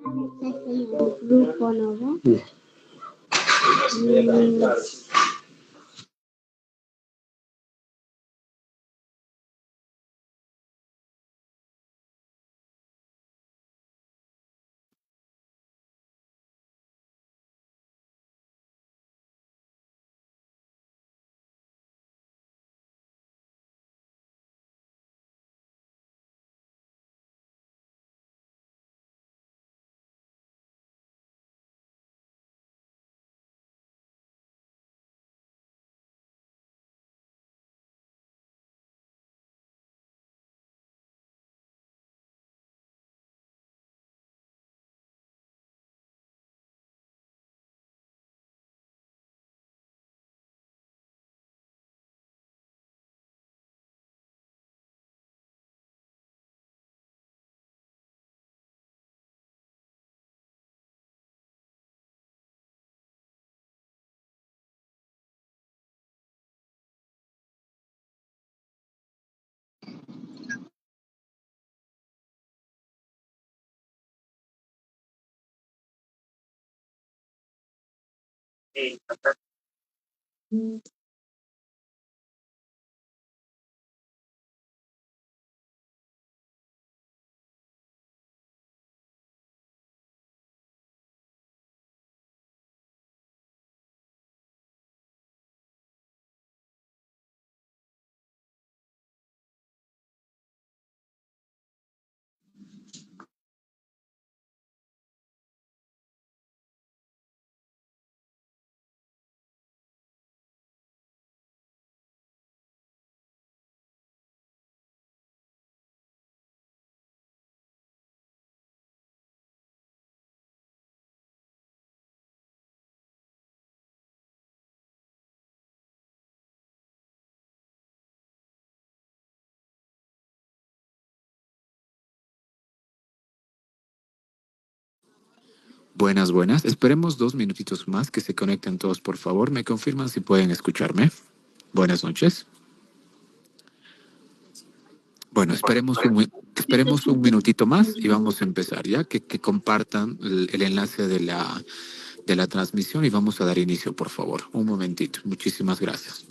veces en un grupo, ¿no ves? Mm, Buenas, buenas. Esperemos 2 minutitos más que se conecten todos, por favor. ¿Me confirman si pueden escucharme? Buenas noches. Bueno, esperemos un minutito más y vamos a empezar, ¿ya? Que compartan el enlace de la transmisión y vamos a dar inicio, por favor. Un momentito. Muchísimas gracias.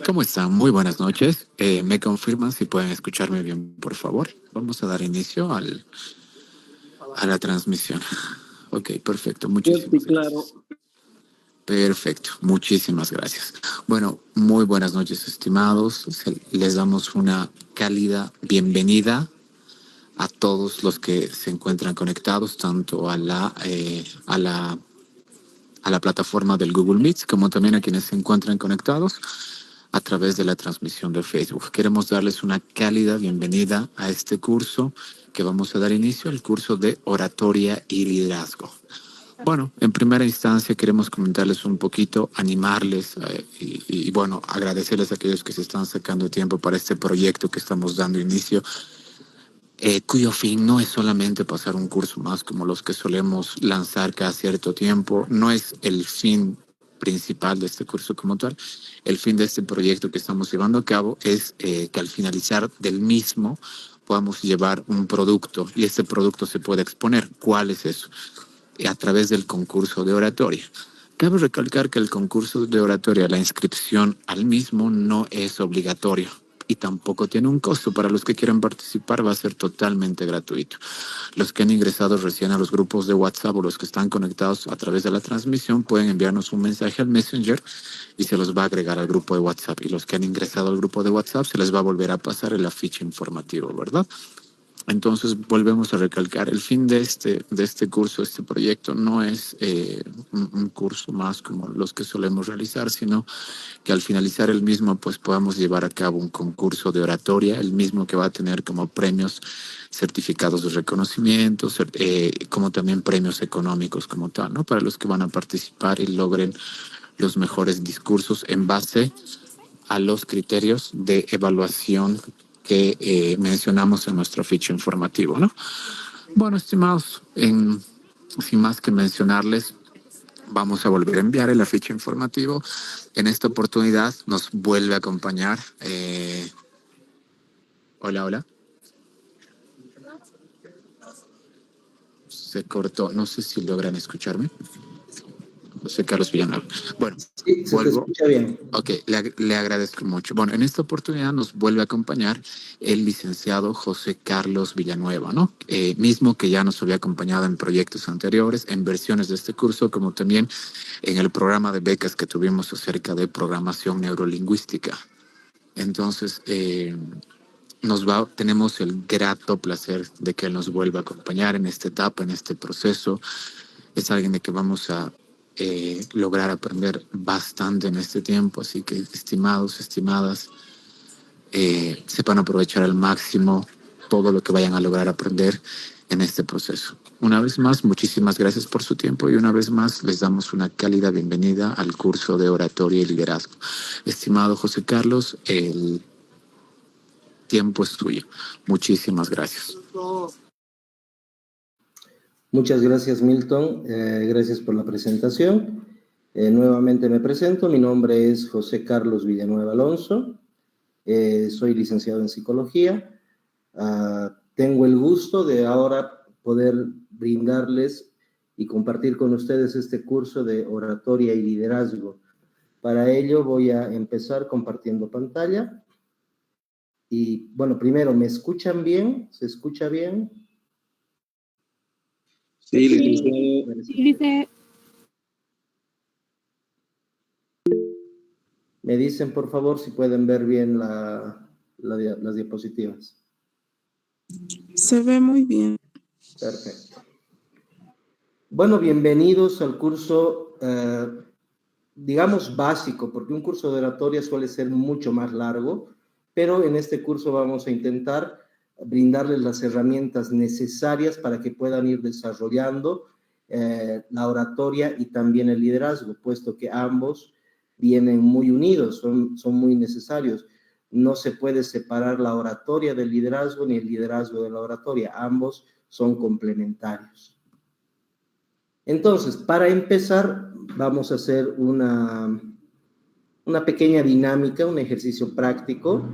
¿Cómo están? Muy buenas noches. ¿Me confirman si pueden escucharme bien, por favor? Vamos a dar inicio a la transmisión. Ok, perfecto. Fuerte y Muchísimas gracias. claro. Perfecto. Muchísimas gracias. Bueno, muy buenas noches, estimados. Les damos una cálida bienvenida a todos los que se encuentran conectados, tanto a la plataforma del Google Meet, como también a quienes se encuentran conectados a través de la transmisión de Facebook. Queremos darles una cálida bienvenida a este curso que vamos a dar inicio, el curso de oratoria y liderazgo. Bueno, en primera instancia queremos comentarles un poquito, animarles y bueno, agradecerles a aquellos que se están sacando tiempo para este proyecto que estamos dando inicio, cuyo fin no es solamente pasar un curso más como los que solemos lanzar cada cierto tiempo, no es el fin principal de este curso como tal. El fin de este proyecto que estamos llevando a cabo es que al finalizar del mismo podamos llevar un producto y este producto se puede exponer. ¿Cuál es eso? A través del concurso de oratoria. Cabe recalcar que el concurso de oratoria, la inscripción al mismo no es obligatorio y tampoco tiene un costo. Para los que quieran participar va a ser totalmente gratuito. Los que han ingresado recién a los grupos de WhatsApp o los que están conectados a través de la transmisión pueden enviarnos un mensaje al Messenger y se los va a agregar al grupo de WhatsApp. Y los que han ingresado al grupo de WhatsApp se les va a volver a pasar el afiche informativo, ¿verdad? Entonces volvemos a recalcar, el fin de este curso, este proyecto, no es un curso más como los que solemos realizar, sino que al finalizar el mismo pues podamos llevar a cabo un concurso de oratoria, el mismo que va a tener como premios certificados de reconocimiento, como también premios económicos como tal, ¿no? Para los que van a participar y logren los mejores discursos en base a los criterios de evaluación que mencionamos en nuestro ficho informativo, ¿no? Bueno, estimados, sin más que mencionarles, vamos a volver a enviar el afiche informativo. En esta oportunidad nos vuelve a acompañar. Hola, hola. Se cortó. No sé si logran escucharme. José Carlos Villanueva. Bueno, Sí, se te vuelvo. escucha bien. Ok, le agradezco mucho. Bueno, en esta oportunidad nos vuelve a acompañar el licenciado José Carlos Villanueva, ¿no? Mismo que ya nos había acompañado en proyectos anteriores, en versiones de este curso, como también en el programa de becas que tuvimos acerca de programación neurolingüística. Entonces, tenemos el grato placer de que él nos vuelva a acompañar en esta etapa, en este proceso. Es alguien de que vamos a lograr aprender bastante en este tiempo, así que estimados, estimadas, sepan aprovechar al máximo todo lo que vayan a lograr aprender en este proceso. Una vez más, muchísimas gracias por su tiempo y una vez más les damos una cálida bienvenida al curso de oratoria y liderazgo. Estimado José Carlos, el tiempo es tuyo. Muchísimas gracias. Muchas gracias, Milton. Gracias por la presentación. Nuevamente me presento. Mi nombre es José Carlos Villanueva Alonso. Soy licenciado en psicología. Tengo el gusto de ahora poder brindarles y compartir con ustedes este curso de oratoria y liderazgo. Para ello voy a empezar compartiendo pantalla. Y bueno, primero, ¿me escuchan bien? ¿Se escucha bien? Sí, licenciado. Sí, dice. Me dicen, por favor, si pueden ver bien las diapositivas. Se ve muy bien. Perfecto. Bueno, bienvenidos al curso, digamos, básico, porque un curso de oratoria suele ser mucho más largo, pero en este curso vamos a intentar brindarles las herramientas necesarias para que puedan ir desarrollando la oratoria y también el liderazgo, puesto que ambos vienen muy unidos, son muy necesarios. No se puede separar la oratoria del liderazgo ni el liderazgo de la oratoria, ambos son complementarios. Entonces, para empezar, vamos a hacer una pequeña dinámica, un ejercicio práctico,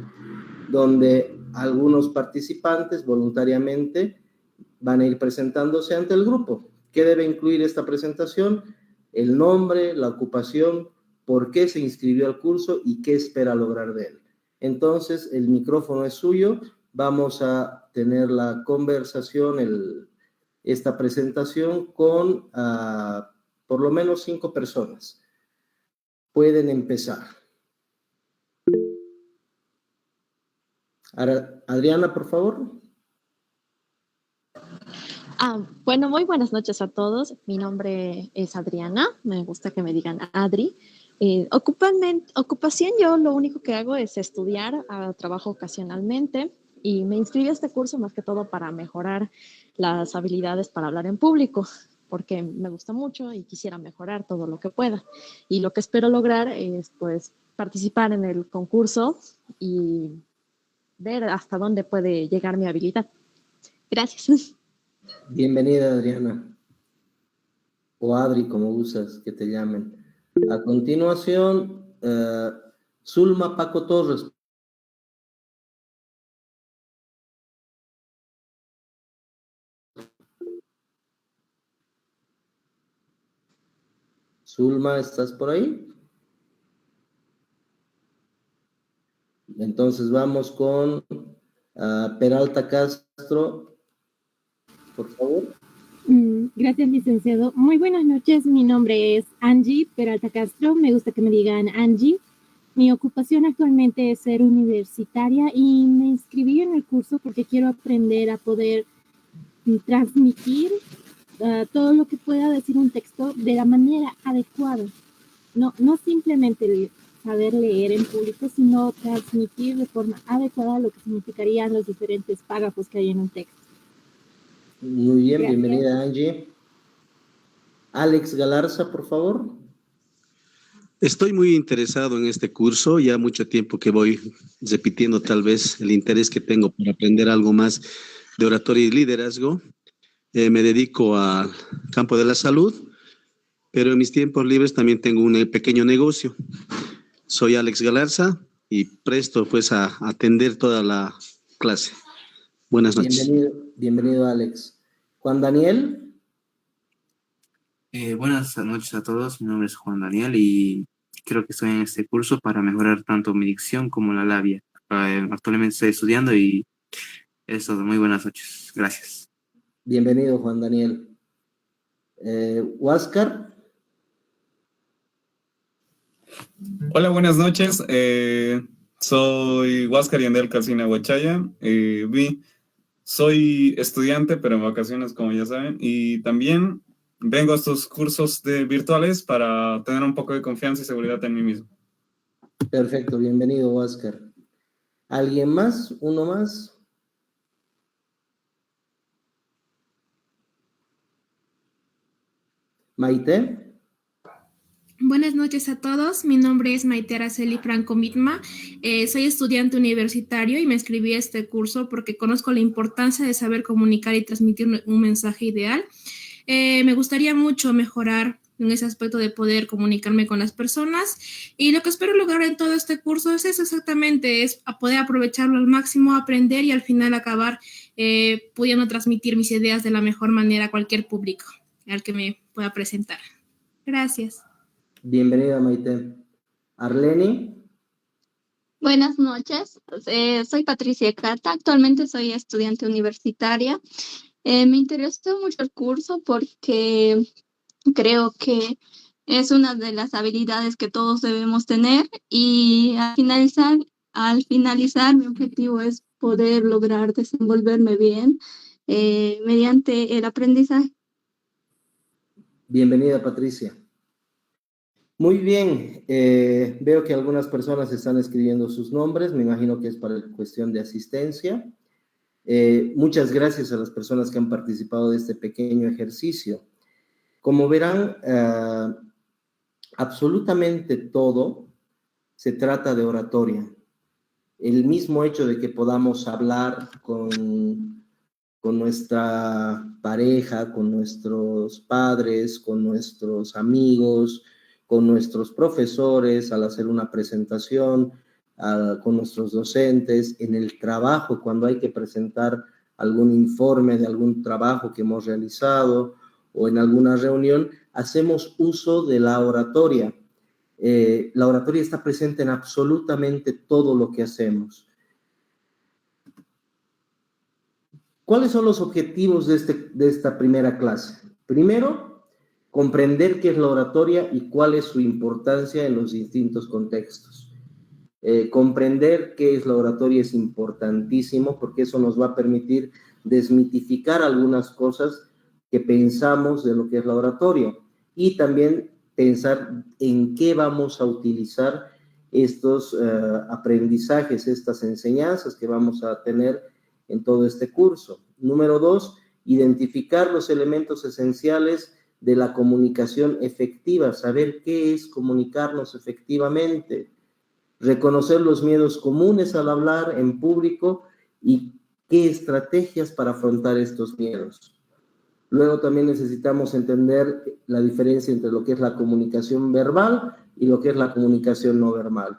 donde algunos participantes voluntariamente van a ir presentándose ante el grupo. ¿Qué debe incluir esta presentación? El nombre, la ocupación, por qué se inscribió al curso y qué espera lograr de él. Entonces, el micrófono es suyo. Vamos a tener la conversación, esta presentación con por lo menos 5 personas. Pueden empezar. Adriana, por favor. Bueno, muy buenas noches a todos. Mi nombre es Adriana, me gusta que me digan Adri. Ocupación, yo lo único que hago es estudiar, trabajo ocasionalmente y me inscribí a este curso más que todo para mejorar las habilidades para hablar en público, porque me gusta mucho y quisiera mejorar todo lo que pueda. Y lo que espero lograr es pues participar en el concurso y ver hasta dónde puede llegar mi habilidad. Gracias. Bienvenida, Adriana. O Adri, como usas que te llamen. A continuación, Zulma Paco Torres. Zulma, ¿estás por ahí? Entonces vamos con Peralta Castro, por favor. Gracias, licenciado. Muy buenas noches. Mi nombre es Angie Peralta Castro. Me gusta que me digan Angie. Mi ocupación actualmente es ser universitaria y me inscribí en el curso porque quiero aprender a poder transmitir todo lo que pueda decir un texto de la manera adecuada. No simplemente saber leer en público, sino transmitir de forma adecuada lo que significarían los diferentes párrafos que hay en un texto. Muy bien, Gracias. bienvenida, Angie. Alex Galarza, por favor. Estoy muy interesado en este curso, ya mucho tiempo que voy repitiendo tal vez el interés que tengo por aprender algo más de oratoria y liderazgo. Me dedico al campo de la salud, pero en mis tiempos libres también tengo un pequeño negocio. Soy Alex Galarza y presto pues a atender toda la clase. Buenas noches. Bienvenido, Alex. Juan Daniel. Buenas noches a todos, mi nombre es Juan Daniel y creo que estoy en este curso para mejorar tanto mi dicción como la labia. Actualmente estoy estudiando y es todo. Muy buenas noches, gracias. Bienvenido, Juan Daniel. Huáscar. Hola, buenas noches. Soy Huáscar Yandel Calcina Huachaya. Soy estudiante, pero en vacaciones, como ya saben, y también vengo a estos cursos virtuales para tener un poco de confianza y seguridad en mí mismo. Perfecto, bienvenido, Huáscar. ¿Alguien más? ¿Uno más? Maite. Buenas noches a todos, mi nombre es Maite Araceli Franco Mitma, soy estudiante universitario y me inscribí a este curso porque conozco la importancia de saber comunicar y transmitir un mensaje ideal. Me gustaría mucho mejorar en ese aspecto de poder comunicarme con las personas y lo que espero lograr en todo este curso es eso exactamente, es a poder aprovecharlo al máximo, aprender y al final acabar pudiendo transmitir mis ideas de la mejor manera a cualquier público al que me pueda presentar. Gracias. Bienvenida, Maite. Arleni. Buenas noches, soy Patricia Cata, actualmente soy estudiante universitaria. Me interesó mucho el curso porque creo que es una de las habilidades que todos debemos tener y al finalizar mi objetivo es poder lograr desenvolverme bien mediante el aprendizaje. Bienvenida, Patricia. Muy bien, veo que algunas personas están escribiendo sus nombres, me imagino que es para cuestión de asistencia. Muchas gracias a las personas que han participado de este pequeño ejercicio. Como verán, absolutamente todo se trata de oratoria. El mismo hecho de que podamos hablar con nuestra pareja, con nuestros padres, con nuestros amigos, con nuestros profesores, al hacer una presentación, con nuestros docentes, en el trabajo, cuando hay que presentar algún informe de algún trabajo que hemos realizado o en alguna reunión, hacemos uso de la oratoria. La oratoria está presente en absolutamente todo lo que hacemos. ¿Cuáles son los objetivos de esta primera clase? Primero, comprender qué es la oratoria y cuál es su importancia en los distintos contextos. Comprender qué es la oratoria es importantísimo porque eso nos va a permitir desmitificar algunas cosas que pensamos de lo que es la oratoria y también pensar en qué vamos a utilizar estos aprendizajes, estas enseñanzas que vamos a tener en todo este curso. Número 2, identificar los elementos esenciales de la comunicación efectiva, saber qué es comunicarnos efectivamente, reconocer los miedos comunes al hablar en público y qué estrategias para afrontar estos miedos. Luego también necesitamos entender la diferencia entre lo que es la comunicación verbal y lo que es la comunicación no verbal.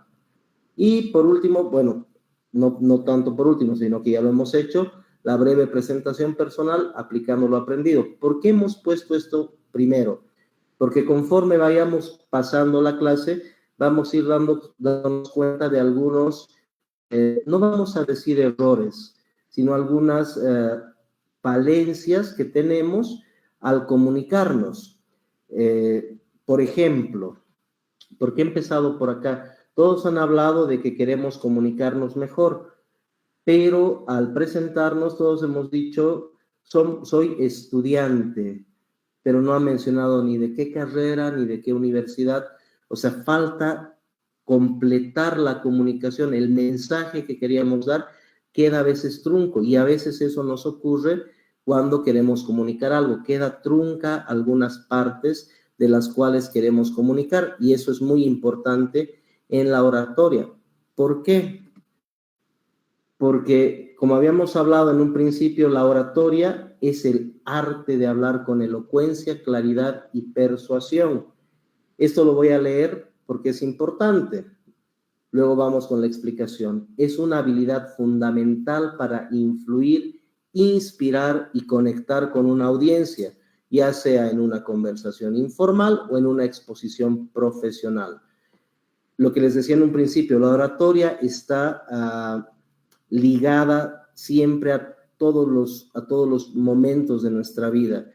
Y por último, bueno, no tanto por último, sino que ya lo hemos hecho, la breve presentación personal aplicando lo aprendido. ¿Por qué hemos puesto esto primero? Porque conforme vayamos pasando la clase, vamos a ir dándonos cuenta de algunos, no vamos a decir errores, sino algunas falencias que tenemos al comunicarnos. Por ejemplo, ¿por qué he empezado por acá? Todos han hablado de que queremos comunicarnos mejor, pero al presentarnos todos hemos dicho, soy estudiante, pero no han mencionado ni de qué carrera, ni de qué universidad. O sea, falta completar la comunicación, el mensaje que queríamos dar queda a veces trunco y a veces eso nos ocurre cuando queremos comunicar algo, queda trunca algunas partes de las cuales queremos comunicar y eso es muy importante en la oratoria. ¿Por qué? Porque, como habíamos hablado en un principio, la oratoria es el arte de hablar con elocuencia, claridad y persuasión. Esto lo voy a leer porque es importante. Luego vamos con la explicación. Es una habilidad fundamental para influir, inspirar y conectar con una audiencia, ya sea en una conversación informal o en una exposición profesional. Lo que les decía en un principio, la oratoria está ligada siempre a todos los momentos de nuestra vida,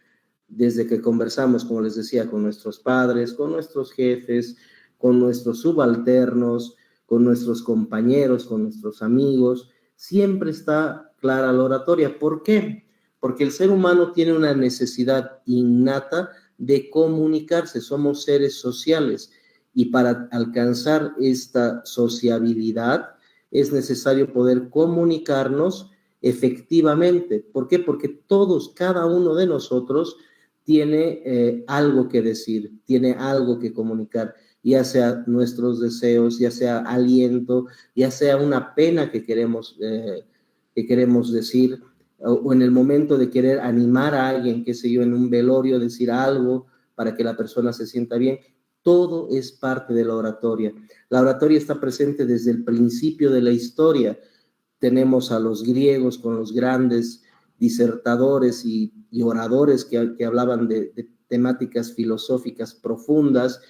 desde que conversamos, como les decía, con nuestros padres, con nuestros jefes, con nuestros subalternos, con nuestros compañeros, con nuestros amigos, siempre está clara la oratoria. ¿Por qué? Porque el ser humano tiene una necesidad innata de comunicarse, somos seres sociales y para alcanzar esta sociabilidad es necesario poder comunicarnos efectivamente. ¿Por qué? Porque todos, cada uno de nosotros tiene algo que decir, tiene algo que comunicar, ya sea nuestros deseos, ya sea aliento, ya sea una pena que queremos decir, o en el momento de querer animar a alguien, qué sé yo, en un velorio, decir algo para que la persona se sienta bien. Todo es parte de la oratoria. La oratoria está presente desde el principio de la historia. Tenemos a los griegos con los grandes disertadores y oradores que hablaban de temáticas filosóficas profundas.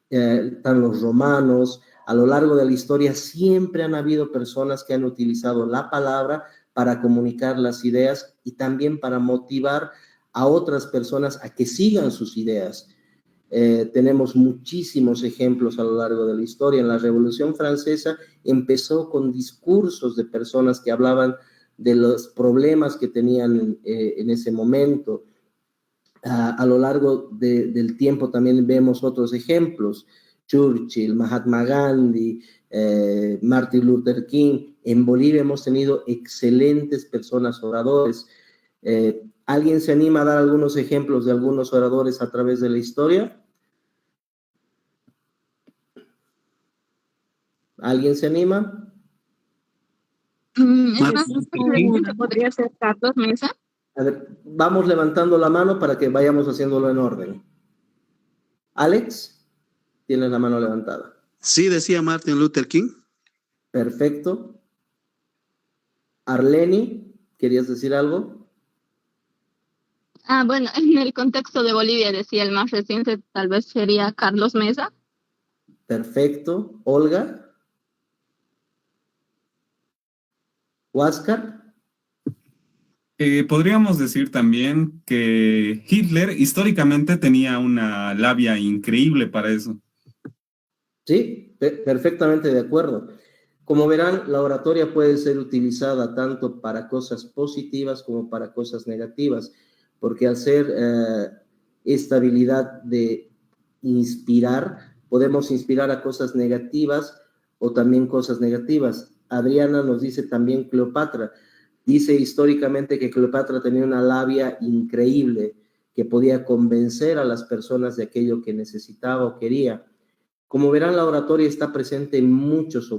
Están los romanos. A lo largo de la historia siempre han habido personas que han utilizado la palabra para comunicar las ideas y también para motivar a otras personas a que sigan sus ideas. Tenemos muchísimos ejemplos a lo largo de la historia. En la Revolución Francesa empezó con discursos de personas que hablaban de los problemas que tenían en ese momento. A lo largo del tiempo también vemos otros ejemplos. Churchill, Mahatma Gandhi, Martin Luther King. En Bolivia hemos tenido excelentes personas oradores. ¿Alguien se anima a dar algunos ejemplos de algunos oradores a través de la historia? ¿Alguien se anima? ¿Podría ser Carlos Mesa? A ver, vamos levantando la mano para que vayamos haciéndolo en orden. Alex, tienes la mano levantada. Sí, decía Martin Luther King. Perfecto. Arleni, ¿querías decir algo? Bueno, en el contexto de Bolivia decía el más reciente, tal vez sería Carlos Mesa. Perfecto. Olga. Huáscar. Podríamos decir también que Hitler históricamente tenía una labia increíble para eso. Sí, perfectamente de acuerdo. Como verán, la oratoria puede ser utilizada tanto para cosas positivas como para cosas negativas, porque al ser esta habilidad de inspirar, podemos inspirar a cosas negativas o también cosas negativas. Adriana nos dice también Cleopatra. Dice históricamente que Cleopatra tenía una labia increíble, que podía convencer a las personas de aquello que necesitaba o quería. Como verán, la oratoria está presente en muchos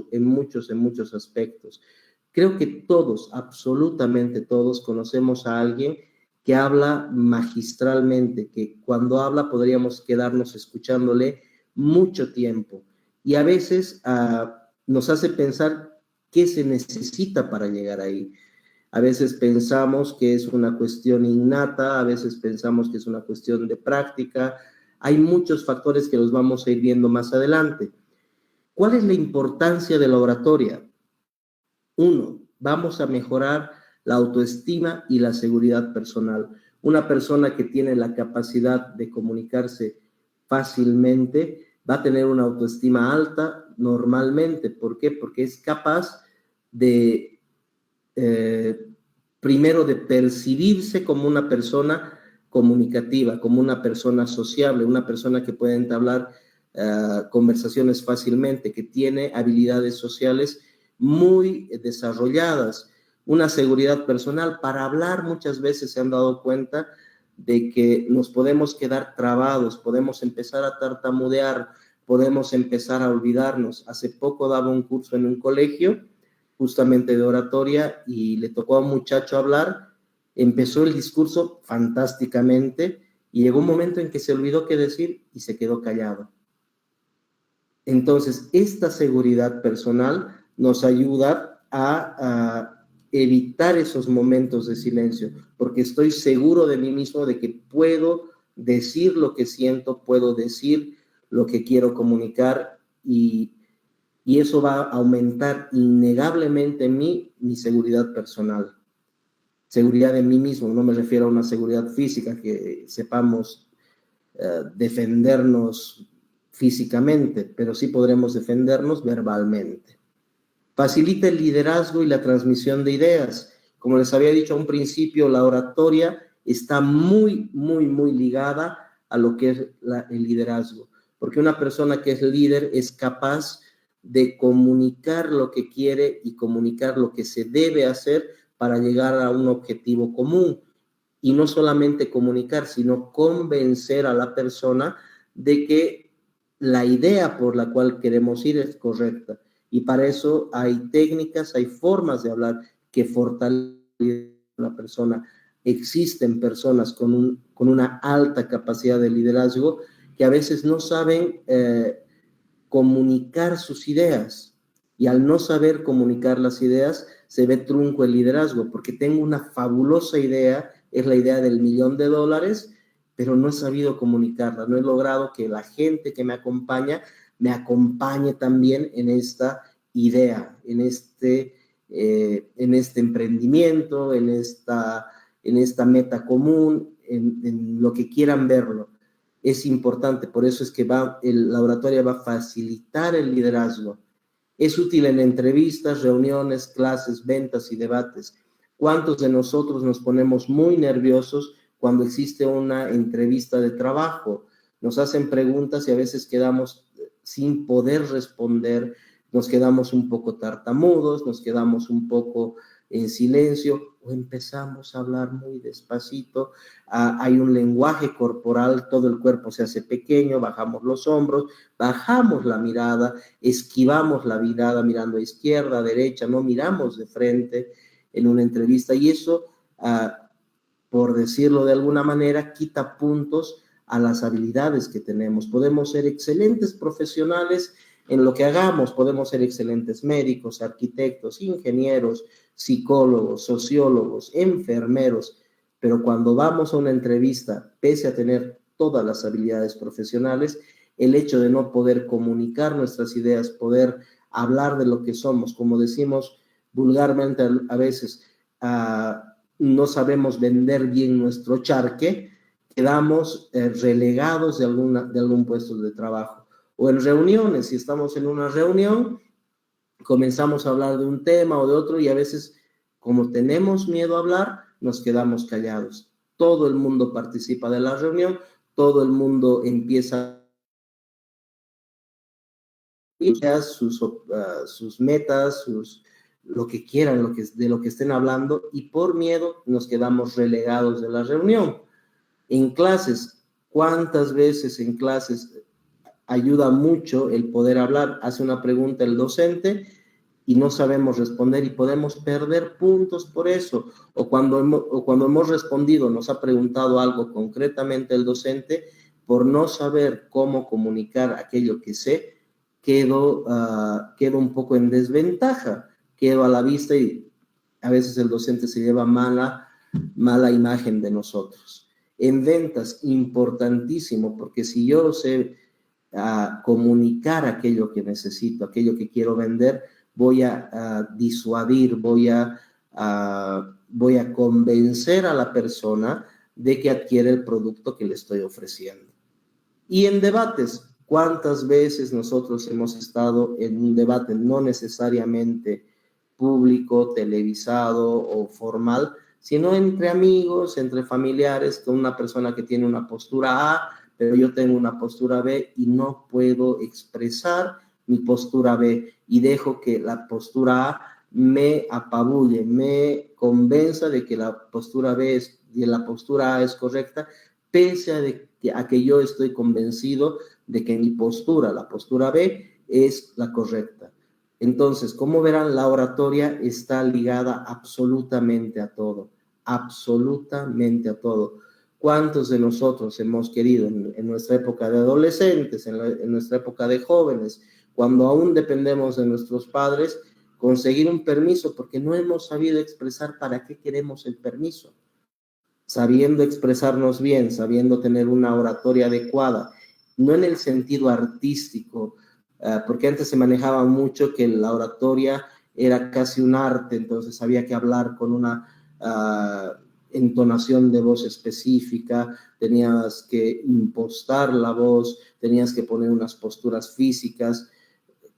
aspectos. Creo que todos, absolutamente todos, conocemos a alguien que habla magistralmente, que cuando habla podríamos quedarnos escuchándole mucho tiempo. Y a veces nos hace pensar qué se necesita para llegar ahí. A veces pensamos que es una cuestión innata, a veces pensamos que es una cuestión de práctica. Hay muchos factores que los vamos a ir viendo más adelante. ¿Cuál es la importancia de la oratoria? 1, vamos a mejorar la autoestima y la seguridad personal. Una persona que tiene la capacidad de comunicarse fácilmente va a tener una autoestima alta normalmente. ¿Por qué? Porque es capaz de, primero, de percibirse como una persona comunicativa, como una persona sociable, una persona que puede entablar conversaciones fácilmente, que tiene habilidades sociales muy desarrolladas, una seguridad personal. Para hablar muchas veces se han dado cuenta de que nos podemos quedar trabados, podemos empezar a tartamudear, podemos empezar a olvidarnos. Hace poco daba un curso en un colegio, justamente de oratoria, y le tocó a un muchacho hablar. Empezó el discurso fantásticamente y llegó un momento en que se olvidó qué decir y se quedó callado. Entonces, esta seguridad personal nos ayuda a evitar esos momentos de silencio, porque estoy seguro de mí mismo de que puedo decir lo que siento, puedo decir lo que quiero comunicar, y eso va a aumentar innegablemente en mí mi seguridad personal. Seguridad en mí mismo, no me refiero a una seguridad física, que sepamos defendernos físicamente, pero sí podremos defendernos verbalmente. Facilita el liderazgo y la transmisión de ideas. Como les había dicho a un principio, la oratoria está muy ligada a lo que es el liderazgo, porque una persona que es líder es capaz de comunicar lo que quiere y comunicar lo que se debe hacer para llegar a un objetivo común. Y no solamente comunicar, sino convencer a la persona de que la idea por la cual queremos ir es correcta. Y para eso hay técnicas, hay formas de hablar que fortalecen a la persona. Existen personas con una alta capacidad de liderazgo que a veces no saben comunicar sus ideas. Y al no saber comunicar las ideas, se ve trunco el liderazgo, porque tengo una fabulosa idea, es la idea del $1.000.000, pero no he sabido comunicarla, no he logrado que la gente que me acompañe también en esta idea, en este emprendimiento, en esta meta común, en lo que quieran verlo. Es importante, por eso es que la oratoria va a facilitar el liderazgo. Es útil en entrevistas, reuniones, clases, ventas y debates. ¿Cuántos de nosotros nos ponemos muy nerviosos cuando existe una entrevista de trabajo? Nos hacen preguntas y a veces quedamos sin poder responder, nos quedamos un poco tartamudos, nos quedamos un poco en silencio o empezamos a hablar muy despacito. Hay un lenguaje corporal, todo el cuerpo se hace pequeño, bajamos los hombros, bajamos la mirada, esquivamos la mirada mirando a izquierda, a derecha, no miramos de frente en una entrevista, y eso, por decirlo de alguna manera, quita puntos a las habilidades que tenemos. Podemos ser excelentes profesionales en lo que hagamos, podemos ser excelentes médicos, arquitectos, ingenieros, psicólogos, sociólogos, enfermeros, pero cuando vamos a una entrevista, pese a tener todas las habilidades profesionales, el hecho de no poder comunicar nuestras ideas, poder hablar de lo que somos, como decimos vulgarmente a veces, no sabemos vender bien nuestro charque, quedamos relegados de algún puesto de trabajo. O en reuniones, si estamos en una reunión, comenzamos a hablar de un tema o de otro y a veces, como tenemos miedo a hablar, nos quedamos callados. Todo el mundo participa de la reunión, todo el mundo empieza sus metas, lo que quieran, de lo que estén hablando, y por miedo nos quedamos relegados de la reunión. En clases, ¿cuántas veces en clases ayuda mucho el poder hablar? Hace una pregunta el docente y no sabemos responder y podemos perder puntos por eso. O cuando hemos respondido, nos ha preguntado algo concretamente el docente, por no saber cómo comunicar aquello que sé, quedo un poco en desventaja, quedo a la vista y a veces el docente se lleva mala imagen de nosotros. En ventas, importantísimo, porque si yo sé comunicar aquello que necesito, aquello que quiero vender, voy a disuadir, voy a convencer a la persona de que adquiere el producto que le estoy ofreciendo. Y en debates, ¿cuántas veces nosotros hemos estado en un debate no necesariamente público, televisado o formal, sino entre amigos, entre familiares, con una persona que tiene una postura A, pero yo tengo una postura B y no puedo expresar mi postura B y dejo que la postura A me apabulle, me convenza de que la postura B y la postura A es correcta, pese a que yo estoy convencido de que mi postura, la postura B, es la correcta. Entonces, como verán, la oratoria está ligada absolutamente a todo, absolutamente a todo. ¿Cuántos de nosotros hemos querido en nuestra época de adolescentes, en nuestra época de jóvenes, cuando aún dependemos de nuestros padres, conseguir un permiso porque no hemos sabido expresar para qué queremos el permiso? Sabiendo expresarnos bien, sabiendo tener una oratoria adecuada, no en el sentido artístico, porque antes se manejaba mucho que la oratoria era casi un arte, entonces había que hablar con una entonación de voz específica, tenías que impostar la voz, tenías que poner unas posturas físicas.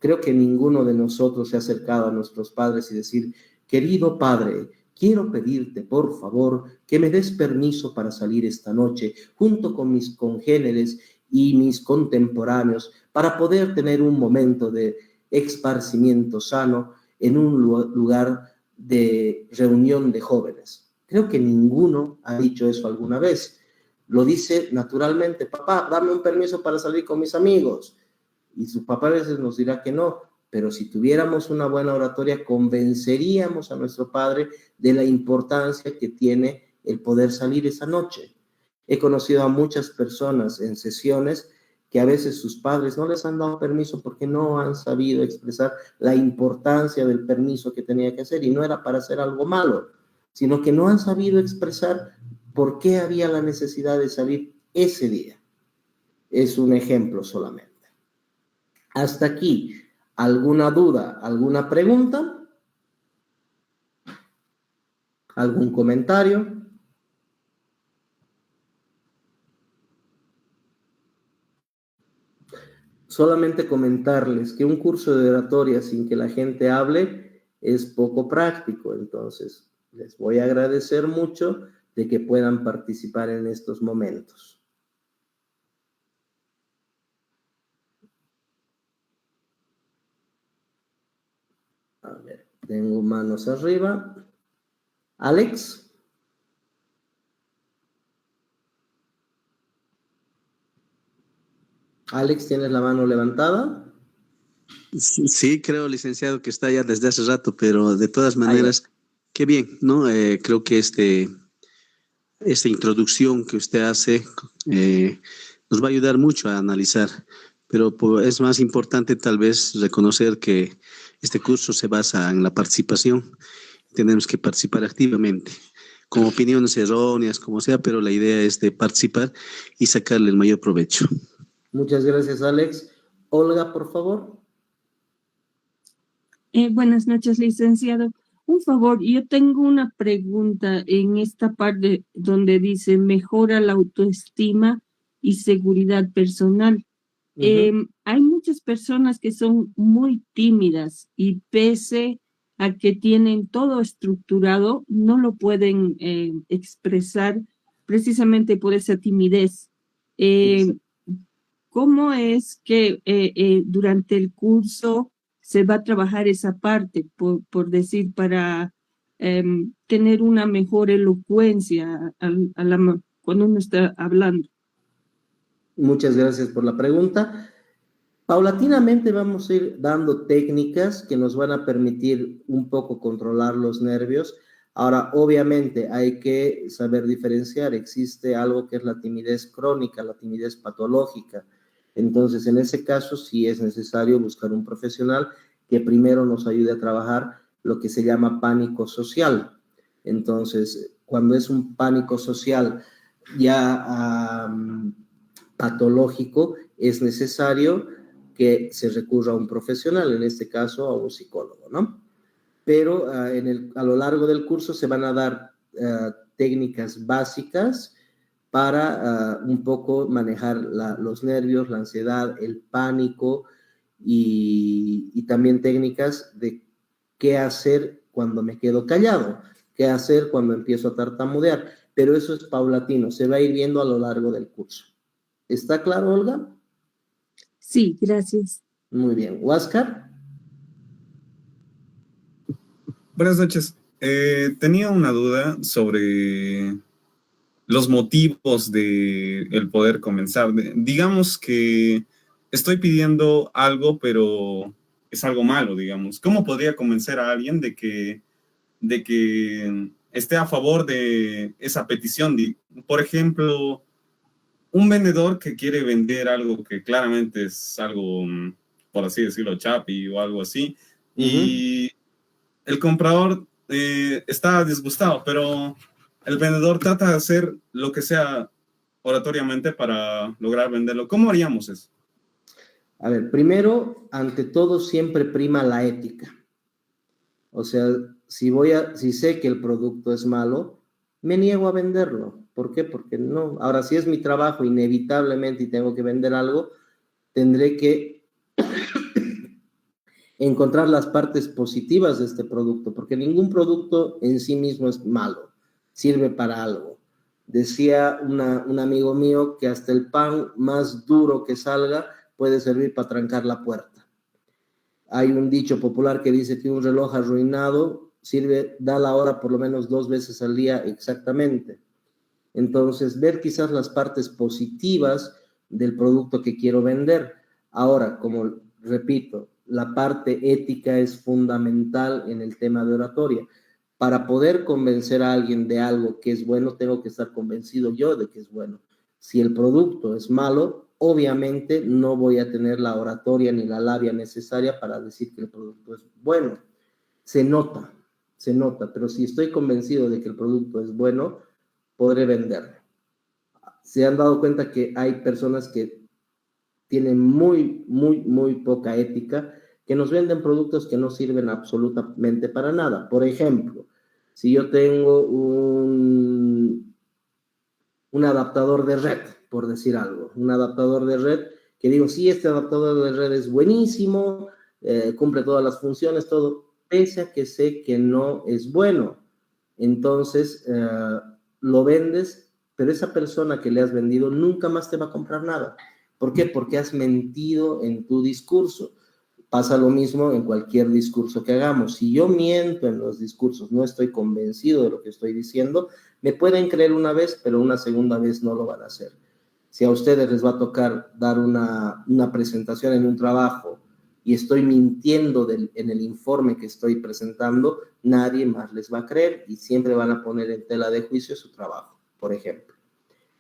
Creo que ninguno de nosotros se ha acercado a nuestros padres y decir, querido padre, quiero pedirte, por favor, que me des permiso para salir esta noche junto con mis congéneres y mis contemporáneos para poder tener un momento de esparcimiento sano en un lugar de reunión de jóvenes. Creo que ninguno ha dicho eso alguna vez. Lo dice naturalmente, papá, dame un permiso para salir con mis amigos. Y su papá a veces nos dirá que no, pero si tuviéramos una buena oratoria, convenceríamos a nuestro padre de la importancia que tiene el poder salir esa noche. He conocido a muchas personas en sesiones que a veces sus padres no les han dado permiso porque no han sabido expresar la importancia del permiso que tenía que hacer, y no era para hacer algo malo, sino que no han sabido expresar por qué había la necesidad de salir ese día. Es un ejemplo solamente. Hasta aquí, ¿alguna duda, alguna pregunta? ¿Algún comentario? Solamente comentarles que un curso de oratoria sin que la gente hable es poco práctico, entonces les voy a agradecer mucho de que puedan participar en estos momentos. A ver, tengo manos arriba. Alex. Alex, ¿tienes la mano levantada? Sí, creo, licenciado, que está ya desde hace rato, pero de todas maneras, qué bien, ¿no? Creo que esta introducción que usted hace nos va a ayudar mucho a analizar, pero es más importante tal vez reconocer que este curso se basa en la participación. Tenemos que participar activamente, con opiniones erróneas, como sea, pero la idea es de participar y sacarle el mayor provecho. Muchas gracias, Alex. Olga, por favor. Buenas noches, licenciado. Un favor, yo tengo una pregunta en esta parte donde dice mejora la autoestima y seguridad personal. Hay muchas personas que son muy tímidas y pese a que tienen todo estructurado, no lo pueden expresar precisamente por esa timidez. ¿Cómo es que durante el curso se va a trabajar esa parte, por decir, para tener una mejor elocuencia cuando uno está hablando? Muchas gracias por la pregunta. Paulatinamente vamos a ir dando técnicas que nos van a permitir un poco controlar los nervios. Ahora, obviamente, hay que saber diferenciar. Existe algo que es la timidez crónica, la timidez patológica. Entonces, en ese caso, sí es necesario buscar un profesional que primero nos ayude a trabajar lo que se llama pánico social. Entonces, cuando es un pánico social ya patológico, es necesario que se recurra a un profesional, en este caso a un psicólogo, ¿no? Pero a lo largo del curso se van a dar técnicas básicas para un poco manejar los nervios, la ansiedad, el pánico y también técnicas de qué hacer cuando me quedo callado, qué hacer cuando empiezo a tartamudear, pero eso es paulatino, se va a ir viendo a lo largo del curso. ¿Está claro, Olga? Sí, gracias. Muy bien. ¿Huáscar? Buenas noches. Tenía una duda sobre los motivos de el poder comenzar. Digamos que estoy pidiendo algo, pero es algo malo, digamos. ¿Cómo podría convencer a alguien de que esté a favor de esa petición? Por ejemplo, un vendedor que quiere vender algo que claramente es algo, por así decirlo, chapi o algo así, y el comprador está disgustado, pero el vendedor trata de hacer lo que sea oratoriamente para lograr venderlo. ¿Cómo haríamos eso? A ver, primero, ante todo, siempre prima la ética. O sea, si sé que el producto es malo, me niego a venderlo. ¿Por qué? Porque no. Ahora, si es mi trabajo inevitablemente y tengo que vender algo, tendré que encontrar las partes positivas de este producto, porque ningún producto en sí mismo es malo, sirve para algo. Decía un amigo mío que hasta el pan más duro que salga puede servir para trancar la puerta. Hay un dicho popular que dice que un reloj arruinado da la hora por lo menos 2 veces al día exactamente. Entonces, ver quizás las partes positivas del producto que quiero vender. Ahora, como repito, la parte ética es fundamental en el tema de oratoria. Para poder convencer a alguien de algo que es bueno, tengo que estar convencido yo de que es bueno. Si el producto es malo, obviamente no voy a tener la oratoria ni la labia necesaria para decir que el producto es bueno. Se nota, pero si estoy convencido de que el producto es bueno, podré venderlo. Se han dado cuenta que hay personas que tienen muy poca ética, que nos venden productos que no sirven absolutamente para nada. Por ejemplo, si yo tengo un adaptador de red, por decir algo, un adaptador de red, que digo, sí, este adaptador de red es buenísimo, cumple todas las funciones, todo, pese a que sé que no es bueno. Entonces, lo vendes, pero esa persona que le has vendido nunca más te va a comprar nada. ¿Por qué? Porque has mentido en tu discurso. Pasa lo mismo en cualquier discurso que hagamos. Si yo miento en los discursos, no estoy convencido de lo que estoy diciendo, me pueden creer una vez, pero una segunda vez no lo van a hacer. Si a ustedes les va a tocar dar una presentación en un trabajo y estoy mintiendo en el informe que estoy presentando, nadie más les va a creer y siempre van a poner en tela de juicio su trabajo, por ejemplo.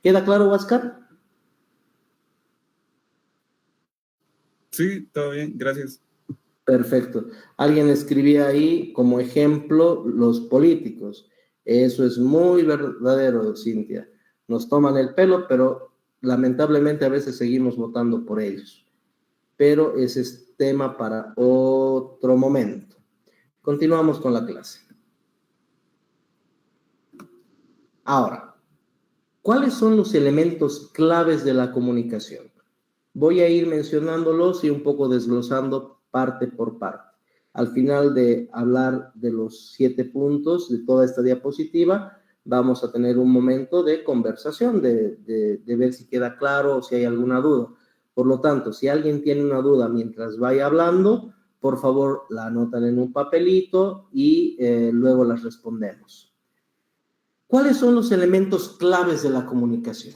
¿Queda claro, Huáscar? Sí, todo bien, gracias. Perfecto. Alguien escribía ahí como ejemplo los políticos. Eso es muy verdadero, Cintia. Nos toman el pelo, pero lamentablemente a veces seguimos votando por ellos, pero ese es tema para otro momento. Continuamos con la clase. Ahora, ¿cuáles son los elementos claves de la comunicación? Voy a ir mencionándolos y un poco desglosando parte por parte. Al final de hablar de los 7 puntos de toda esta diapositiva, vamos a tener un momento de conversación, de ver si queda claro o si hay alguna duda. Por lo tanto, si alguien tiene una duda mientras vaya hablando, por favor, la anotan en un papelito y luego las respondemos. ¿Cuáles son los elementos claves de la comunicación?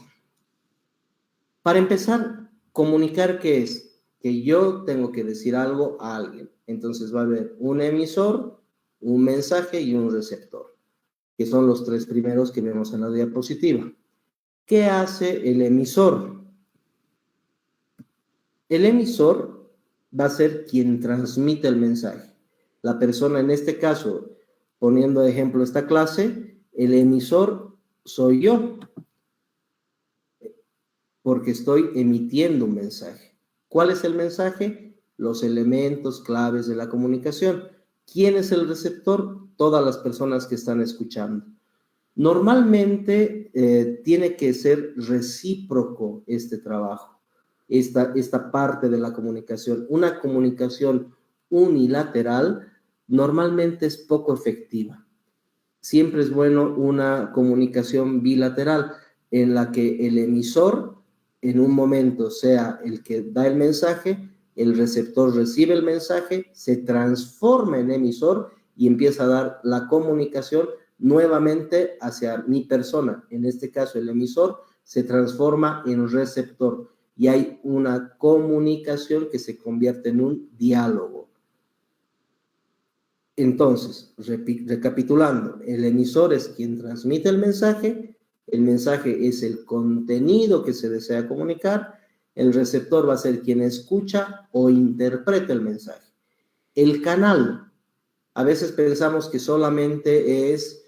Para empezar, comunicar, ¿qué es? Que yo tengo que decir algo a alguien. Entonces va a haber un emisor, un mensaje y un receptor, que son los 3 primeros que vemos en la diapositiva. ¿Qué hace el emisor? El emisor va a ser quien transmite el mensaje. La persona, en este caso, poniendo de ejemplo esta clase, el emisor soy yo, porque estoy emitiendo un mensaje. ¿Cuál es el mensaje? Los elementos claves de la comunicación. ¿Quién es el receptor? Todas las personas que están escuchando. Normalmente tiene que ser recíproco este trabajo, esta parte de la comunicación. Una comunicación unilateral normalmente es poco efectiva. Siempre es bueno una comunicación bilateral en la que el emisor en un momento sea el que da el mensaje, el receptor recibe el mensaje, se transforma en emisor y empieza a dar la comunicación nuevamente hacia mi persona. En este caso, el emisor se transforma en receptor y hay una comunicación que se convierte en un diálogo. Entonces, recapitulando, el emisor es quien transmite el mensaje es el contenido que se desea comunicar, el receptor va a ser quien escucha o interpreta el mensaje. El canal, a veces pensamos que solamente es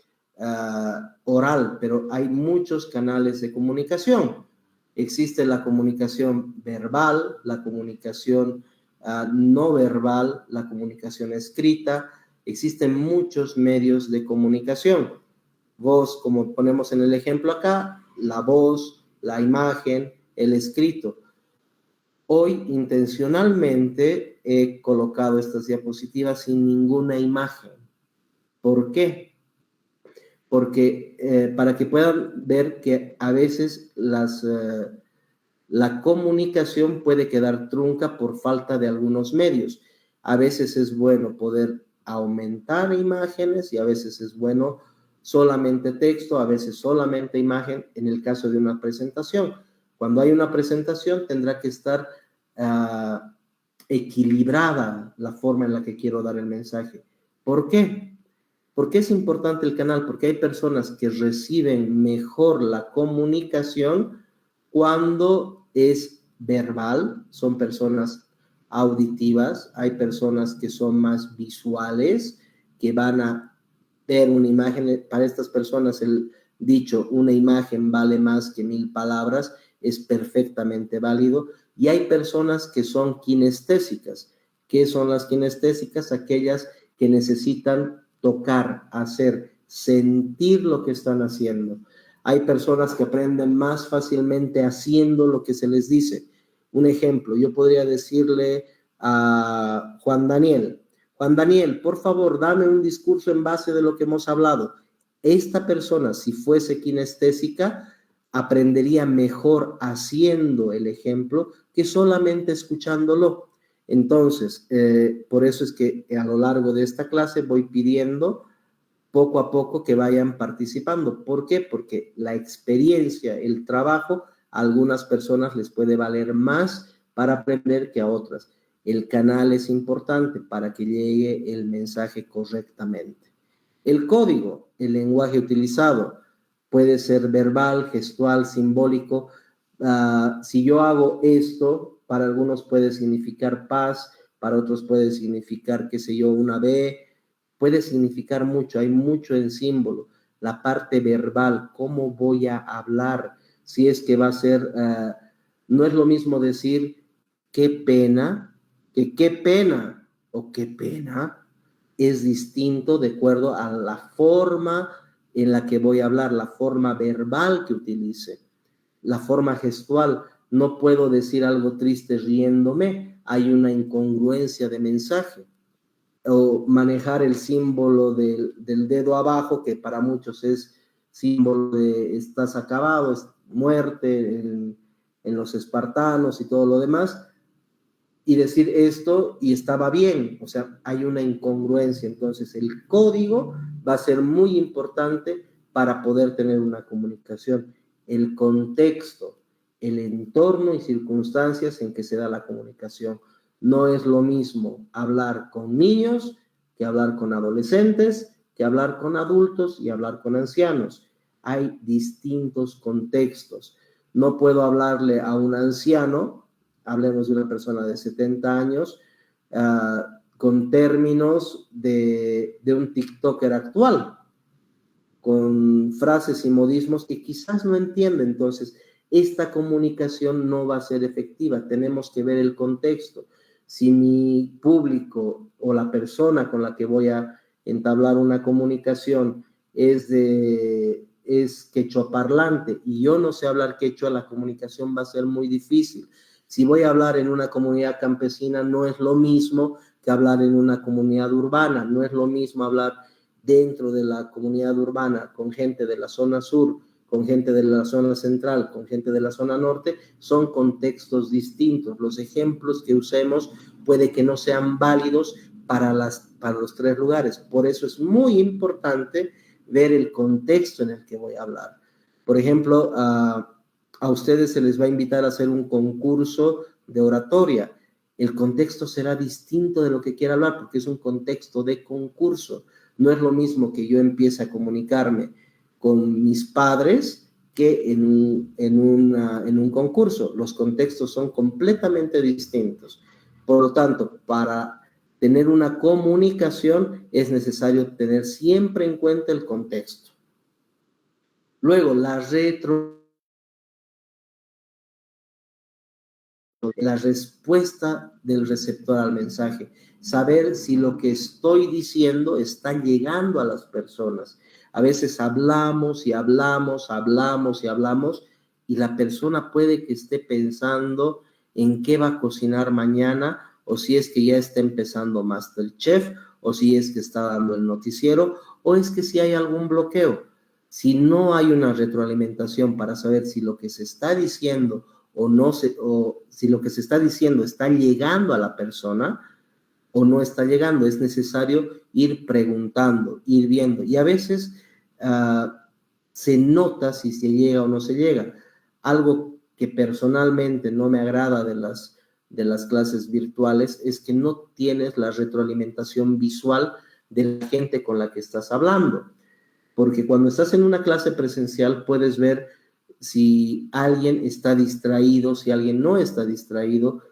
oral, pero hay muchos canales de comunicación. Existe la comunicación verbal, la comunicación no verbal, la comunicación escrita. Existen muchos medios de comunicación. Voz, como ponemos en el ejemplo acá, la voz, la imagen, el escrito. Hoy intencionalmente he colocado estas diapositivas sin ninguna imagen. ¿Por qué? Porque para que puedan ver que a veces la comunicación puede quedar trunca por falta de algunos medios. A veces es bueno poder aumentar imágenes y a veces es bueno solamente texto, a veces solamente imagen en el caso de una presentación. Cuando hay una presentación tendrá que estar equilibrada la forma en la que quiero dar el mensaje. ¿Por qué? ¿Por qué es importante el canal? Porque hay personas que reciben mejor la comunicación cuando es verbal, son personas auditivas, hay personas que son más visuales, que van a ver una imagen. Para estas personas el dicho, una imagen vale más que 1000 palabras, es perfectamente válido. Y hay personas que son kinestésicas. ¿Qué son las kinestésicas? Aquellas que necesitan tocar, hacer, sentir lo que están haciendo. Hay personas que aprenden más fácilmente haciendo lo que se les dice. Un ejemplo, yo podría decirle a Juan Daniel, por favor, dame un discurso en base de lo que hemos hablado. Esta persona, si fuese kinestésica, aprendería mejor haciendo el ejemplo que solamente escuchándolo. Entonces, por eso es que a lo largo de esta clase voy pidiendo poco a poco que vayan participando. ¿Por qué? Porque la experiencia, el trabajo, a algunas personas les puede valer más para aprender que a otras. El canal es importante para que llegue el mensaje correctamente. El código, el lenguaje utilizado, puede ser verbal, gestual, simbólico. Si yo hago esto, para algunos puede significar paz, para otros puede significar, qué sé yo, una B, puede significar mucho, hay mucho en símbolo. La parte verbal, cómo voy a hablar, si es que va a ser, no es lo mismo decir qué pena, que qué pena o qué pena es distinto de acuerdo a la forma en la que voy a hablar, la forma verbal que utilice, la forma gestual. No puedo decir algo triste riéndome, hay una incongruencia de mensaje. O manejar el símbolo del dedo abajo, que para muchos es símbolo de estás acabado, es muerte en los espartanos y todo lo demás, y decir esto y estaba bien, o sea, hay una incongruencia. Entonces el código va a ser muy importante para poder tener una comunicación. El contexto, el entorno y circunstancias en que se da la comunicación. No es lo mismo hablar con niños que hablar con adolescentes, que hablar con adultos y hablar con ancianos. Hay distintos contextos. No puedo hablarle a un anciano, hablemos de una persona de 70 años, con términos de un TikToker actual, con frases y modismos que quizás no entiende. Entonces, esta comunicación no va a ser efectiva. Tenemos que ver el contexto. Si mi público o la persona con la que voy a entablar una comunicación es quechua parlante y yo no sé hablar quechua, la comunicación va a ser muy difícil. Si voy a hablar en una comunidad campesina, no es lo mismo que hablar en una comunidad urbana, no es lo mismo hablar dentro de la comunidad urbana con gente de la zona sur, con gente de la zona central, con gente de la zona norte. Son contextos distintos. Los ejemplos que usemos puede que no sean válidos para los tres lugares. Por eso es muy importante ver el contexto en el que voy a hablar. Por ejemplo, a ustedes se les va a invitar a hacer un concurso de oratoria. El contexto será distinto de lo que quiera hablar porque es un contexto de concurso. No es lo mismo que yo empiece a comunicarme con mis padres que en un concurso. Los contextos son completamente distintos. Por lo tanto, para tener una comunicación es necesario tener siempre en cuenta el contexto. Luego, la respuesta del receptor al mensaje. Saber si lo que estoy diciendo está llegando a las personas. A veces hablamos y hablamos y la persona puede que esté pensando en qué va a cocinar mañana, o si es que ya está empezando MasterChef, o si es que está dando el noticiero, o es que si hay algún bloqueo. Si no hay una retroalimentación para saber si lo que se está diciendo o si lo que se está diciendo está llegando a la persona o no está llegando, es necesario ir preguntando, ir viendo. Y a veces se nota si se llega o no se llega. Algo que personalmente no me agrada de las clases virtuales es que no tienes la retroalimentación visual de la gente con la que estás hablando. Porque cuando estás en una clase presencial puedes ver si alguien está distraído, si alguien no está distraído.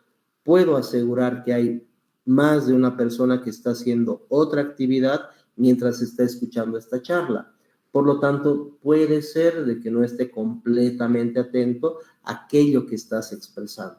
Puedo asegurar que hay más de una persona que está haciendo otra actividad mientras está escuchando esta charla. Por lo tanto, puede ser de que no esté completamente atento a aquello que estás expresando.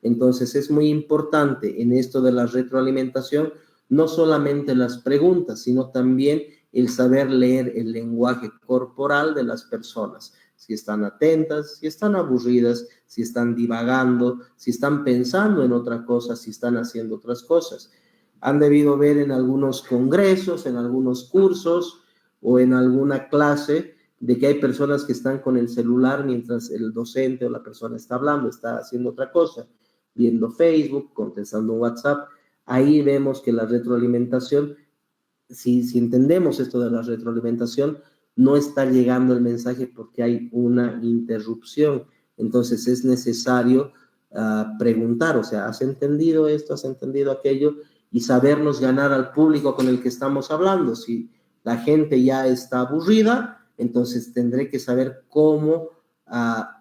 Entonces, es muy importante en esto de la retroalimentación, no solamente las preguntas, sino también el saber leer el lenguaje corporal de las personas. Si están atentas, si están aburridas, si están divagando, si están pensando en otra cosa, si están haciendo otras cosas. Han debido ver en algunos congresos, en algunos cursos o en alguna clase de que hay personas que están con el celular mientras el docente o la persona está hablando, está haciendo otra cosa, viendo Facebook, contestando WhatsApp. Ahí vemos que la retroalimentación, si entendemos esto de la retroalimentación, no está llegando el mensaje porque hay una interrupción. Entonces es necesario preguntar, o sea, ¿has entendido esto? ¿Has entendido aquello? Y sabernos ganar al público con el que estamos hablando. Si la gente ya está aburrida, entonces tendré que saber cómo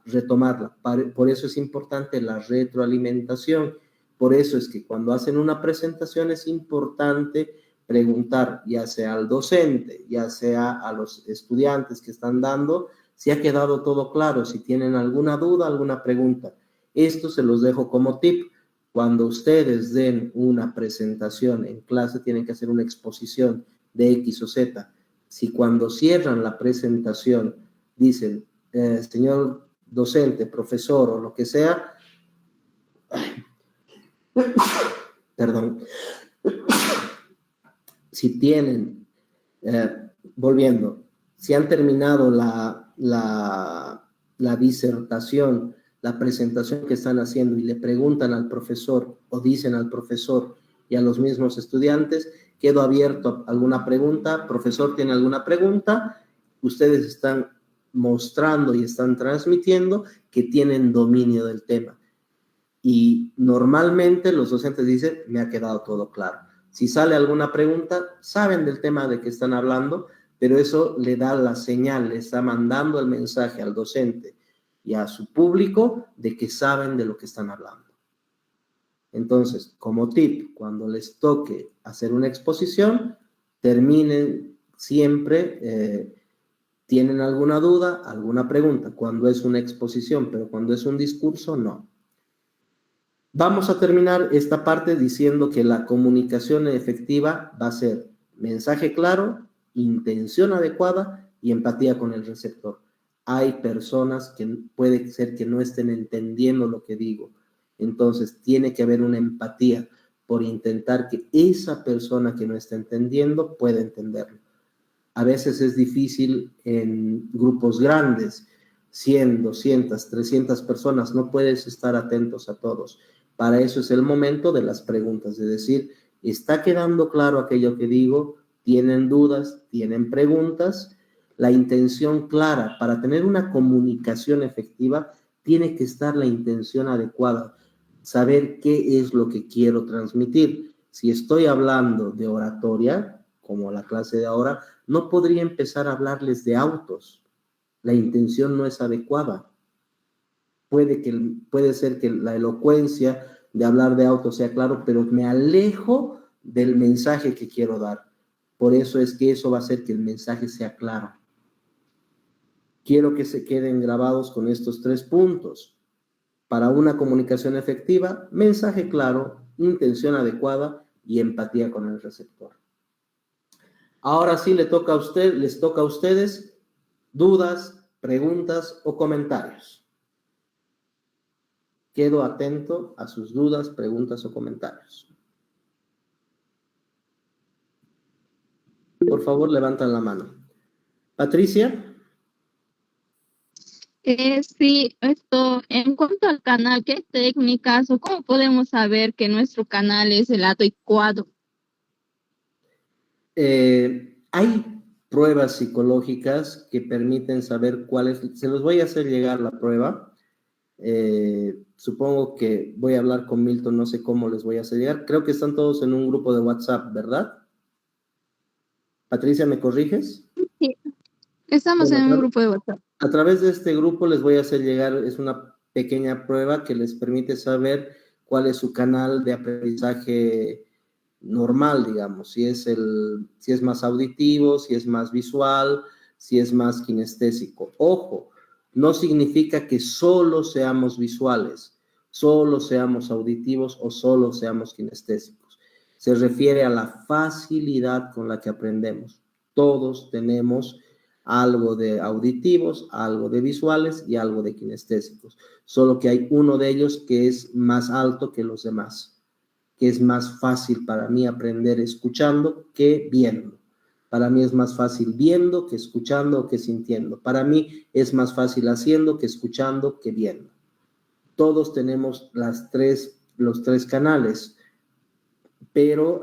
retomarla. Por eso es importante la retroalimentación. Por eso es que cuando hacen una presentación es importante preguntar, ya sea al docente, ya sea a los estudiantes que están dando si ha quedado todo claro, si tienen alguna duda, alguna pregunta. Esto se los dejo como tip. Cuando ustedes den una presentación en clase, tienen que hacer una exposición de X o Z. Si cuando cierran la presentación dicen, señor docente, profesor o lo que sea, perdón, si tienen, volviendo, si han terminado la disertación, la presentación que están haciendo y le preguntan al profesor o dicen al profesor y a los mismos estudiantes, quedo abierto a alguna pregunta, profesor, ¿tiene alguna pregunta? Ustedes están mostrando y están transmitiendo que tienen dominio del tema. Y normalmente los docentes dicen, me ha quedado todo claro. Si sale alguna pregunta, saben del tema de que están hablando, pero eso le da la señal, le está mandando el mensaje al docente y a su público de que saben de lo que están hablando. Entonces, como tip, cuando les toque hacer una exposición, terminen siempre, ¿tienen alguna duda, alguna pregunta? Cuando es una exposición, pero cuando es un discurso, no. Vamos a terminar esta parte diciendo que la comunicación efectiva va a ser mensaje claro, intención adecuada y empatía con el receptor. Hay personas que puede ser que no estén entendiendo lo que digo. Entonces, tiene que haber una empatía por intentar que esa persona que no está entendiendo pueda entenderlo. A veces es difícil en grupos grandes, 100, 200, 300 personas, no puedes estar atentos a todos. Para eso es el momento de las preguntas, de decir, ¿está quedando claro aquello que digo? ¿Tienen dudas? ¿Tienen preguntas? La intención clara. Para tener una comunicación efectiva, tiene que estar la intención adecuada. Saber qué es lo que quiero transmitir. Si estoy hablando de oratoria, como la clase de ahora, no podría empezar a hablarles de autos. La intención no es adecuada. Puede ser que la elocuencia de hablar de autos sea claro, pero me alejo del mensaje que quiero dar. Por eso es que eso va a hacer que el mensaje sea claro. Quiero que se queden grabados con estos 3 puntos. Para una comunicación efectiva, mensaje claro, intención adecuada y empatía con el receptor. Ahora sí les toca a ustedes dudas, preguntas o comentarios. Quedo atento a sus dudas, preguntas o comentarios. Por favor, levantan la mano. Patricia. Sí, en cuanto al canal, ¿qué técnicas o cómo podemos saber que nuestro canal es el adecuado? Hay pruebas psicológicas que permiten saber cuáles. Se los voy a hacer llegar la prueba. Supongo que voy a hablar con Milton, no sé cómo les voy a hacer llegar. Creo que están todos en un grupo de WhatsApp, ¿verdad? Patricia, ¿me corriges? Sí, estamos en un grupo de WhatsApp. A través de este grupo les voy a hacer llegar, es una pequeña prueba que les permite saber cuál es su canal de aprendizaje normal, digamos, si es más auditivo, si es más visual, si es más kinestésico. Ojo, no significa que solo seamos visuales, solo seamos auditivos o solo seamos kinestésicos. Se refiere a la facilidad con la que aprendemos. Todos tenemos algo de auditivos, algo de visuales y algo de kinestésicos. Solo que hay uno de ellos que es más alto que los demás, que es más fácil para mí aprender escuchando que viendo. Para mí es más fácil viendo que escuchando o que sintiendo. Para mí es más fácil haciendo que escuchando que viendo. Todos tenemos los tres canales, pero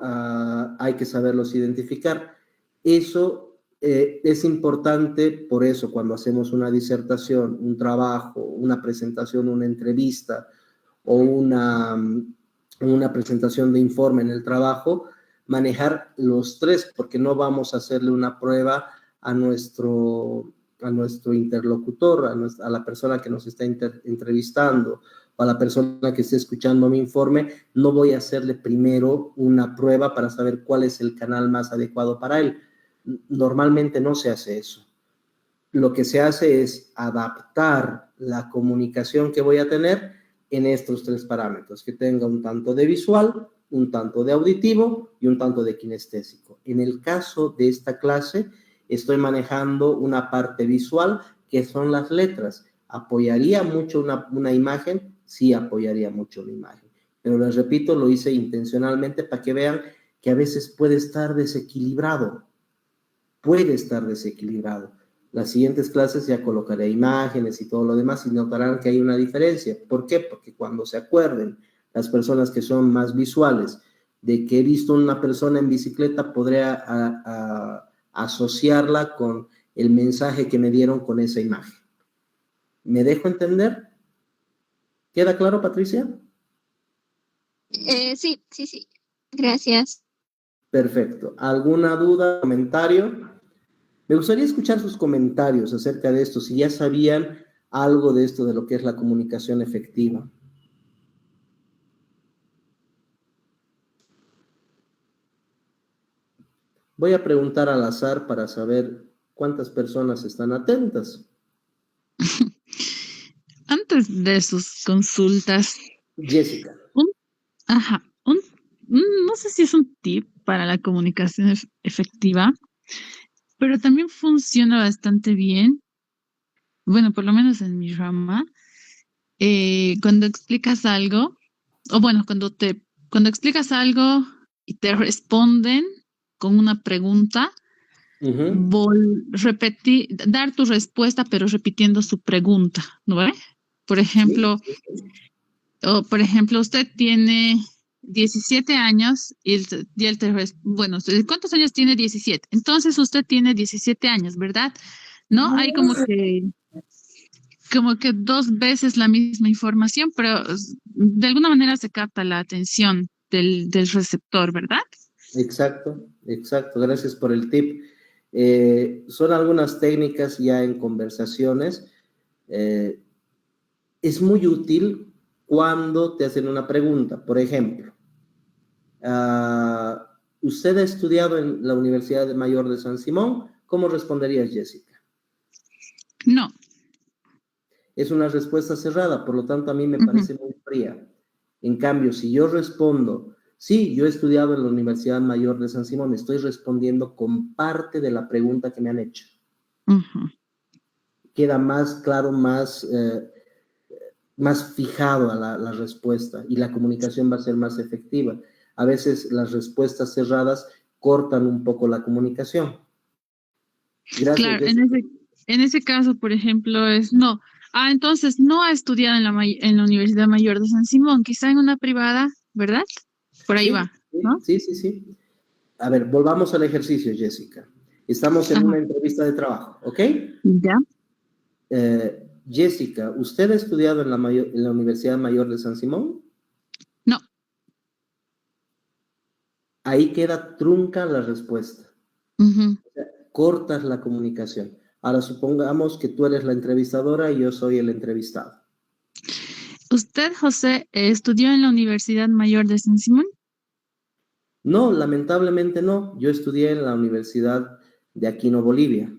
hay que saberlos identificar. Eso es importante, por eso cuando hacemos una disertación, un trabajo, una presentación, una entrevista o una presentación de informe en el trabajo, manejar los 3, porque no vamos a hacerle una prueba a nuestro interlocutor, a la persona que nos está entrevistando o a la persona que esté escuchando mi informe. No voy a hacerle primero una prueba para saber cuál es el canal más adecuado para él. Normalmente no se hace eso. lo que se hace es adaptar la comunicación que voy a tener en estos 3 parámetros, que tenga un tanto de visual, un tanto de auditivo y un tanto de kinestésico. En el caso de esta clase, estoy manejando una parte visual, que son las letras. ¿Apoyaría mucho una imagen? Sí, apoyaría mucho una imagen. Pero les repito, lo hice intencionalmente para que vean que a veces puede estar desequilibrado. Puede estar desequilibrado. Las siguientes clases ya colocaré imágenes y todo lo demás y notarán que hay una diferencia. ¿Por qué? Porque cuando se acuerden las personas que son más visuales de que he visto una persona en bicicleta, podré asociarla con el mensaje que me dieron con esa imagen. ¿Me dejo entender? ¿Queda claro, Patricia? Sí. Gracias. Perfecto. ¿Alguna duda, comentario? Me gustaría escuchar sus comentarios acerca de esto, si ya sabían algo de esto, de lo que es la comunicación efectiva. Voy a preguntar al azar para saber cuántas personas están atentas. Antes de sus consultas, Jessica. No sé si es un tip para la comunicación efectiva, pero también funciona bastante bien. Bueno, por lo menos en mi rama, cuando explicas algo, o bueno, cuando explicas algo y te responden con una pregunta, dar tu respuesta, pero repitiendo su pregunta, ¿no ve? Por ejemplo, usted tiene 17 años y él bueno, ¿cuántos años tiene? 17. Entonces usted tiene 17 años, ¿verdad? ¿No? Hay como que 2 veces la misma información, pero de alguna manera se capta la atención del receptor, ¿verdad? Exacto. Gracias por el tip. Son algunas técnicas ya en conversaciones. Es muy útil cuando te hacen una pregunta. Por ejemplo, ¿usted ha estudiado en la Universidad Mayor de San Simón? ¿Cómo responderías, Jessica? No. Es una respuesta cerrada, por lo tanto a mí me parece muy fría. En cambio, si yo respondo, sí, yo he estudiado en la Universidad Mayor de San Simón, estoy respondiendo con parte de la pregunta que me han hecho. Queda más claro, más fijado a la respuesta, y la comunicación va a ser más efectiva. A veces las respuestas cerradas cortan un poco la comunicación. Gracias. Claro, en ese caso, por ejemplo, es no. Entonces no ha estudiado en la Universidad Mayor de San Simón, quizá en una privada, ¿verdad? Por ahí va, ¿no? Sí. A ver, volvamos al ejercicio, Jessica. Estamos en una entrevista de trabajo, ¿ok? Ya. Jessica, ¿usted ha estudiado en la Universidad Mayor de San Simón? No. Ahí queda trunca la respuesta. O sea, cortas la comunicación. Ahora supongamos que tú eres la entrevistadora y yo soy el entrevistado. ¿Usted, José, estudió en la Universidad Mayor de San Simón? No, lamentablemente no. Yo estudié en la Universidad de Aquino, Bolivia.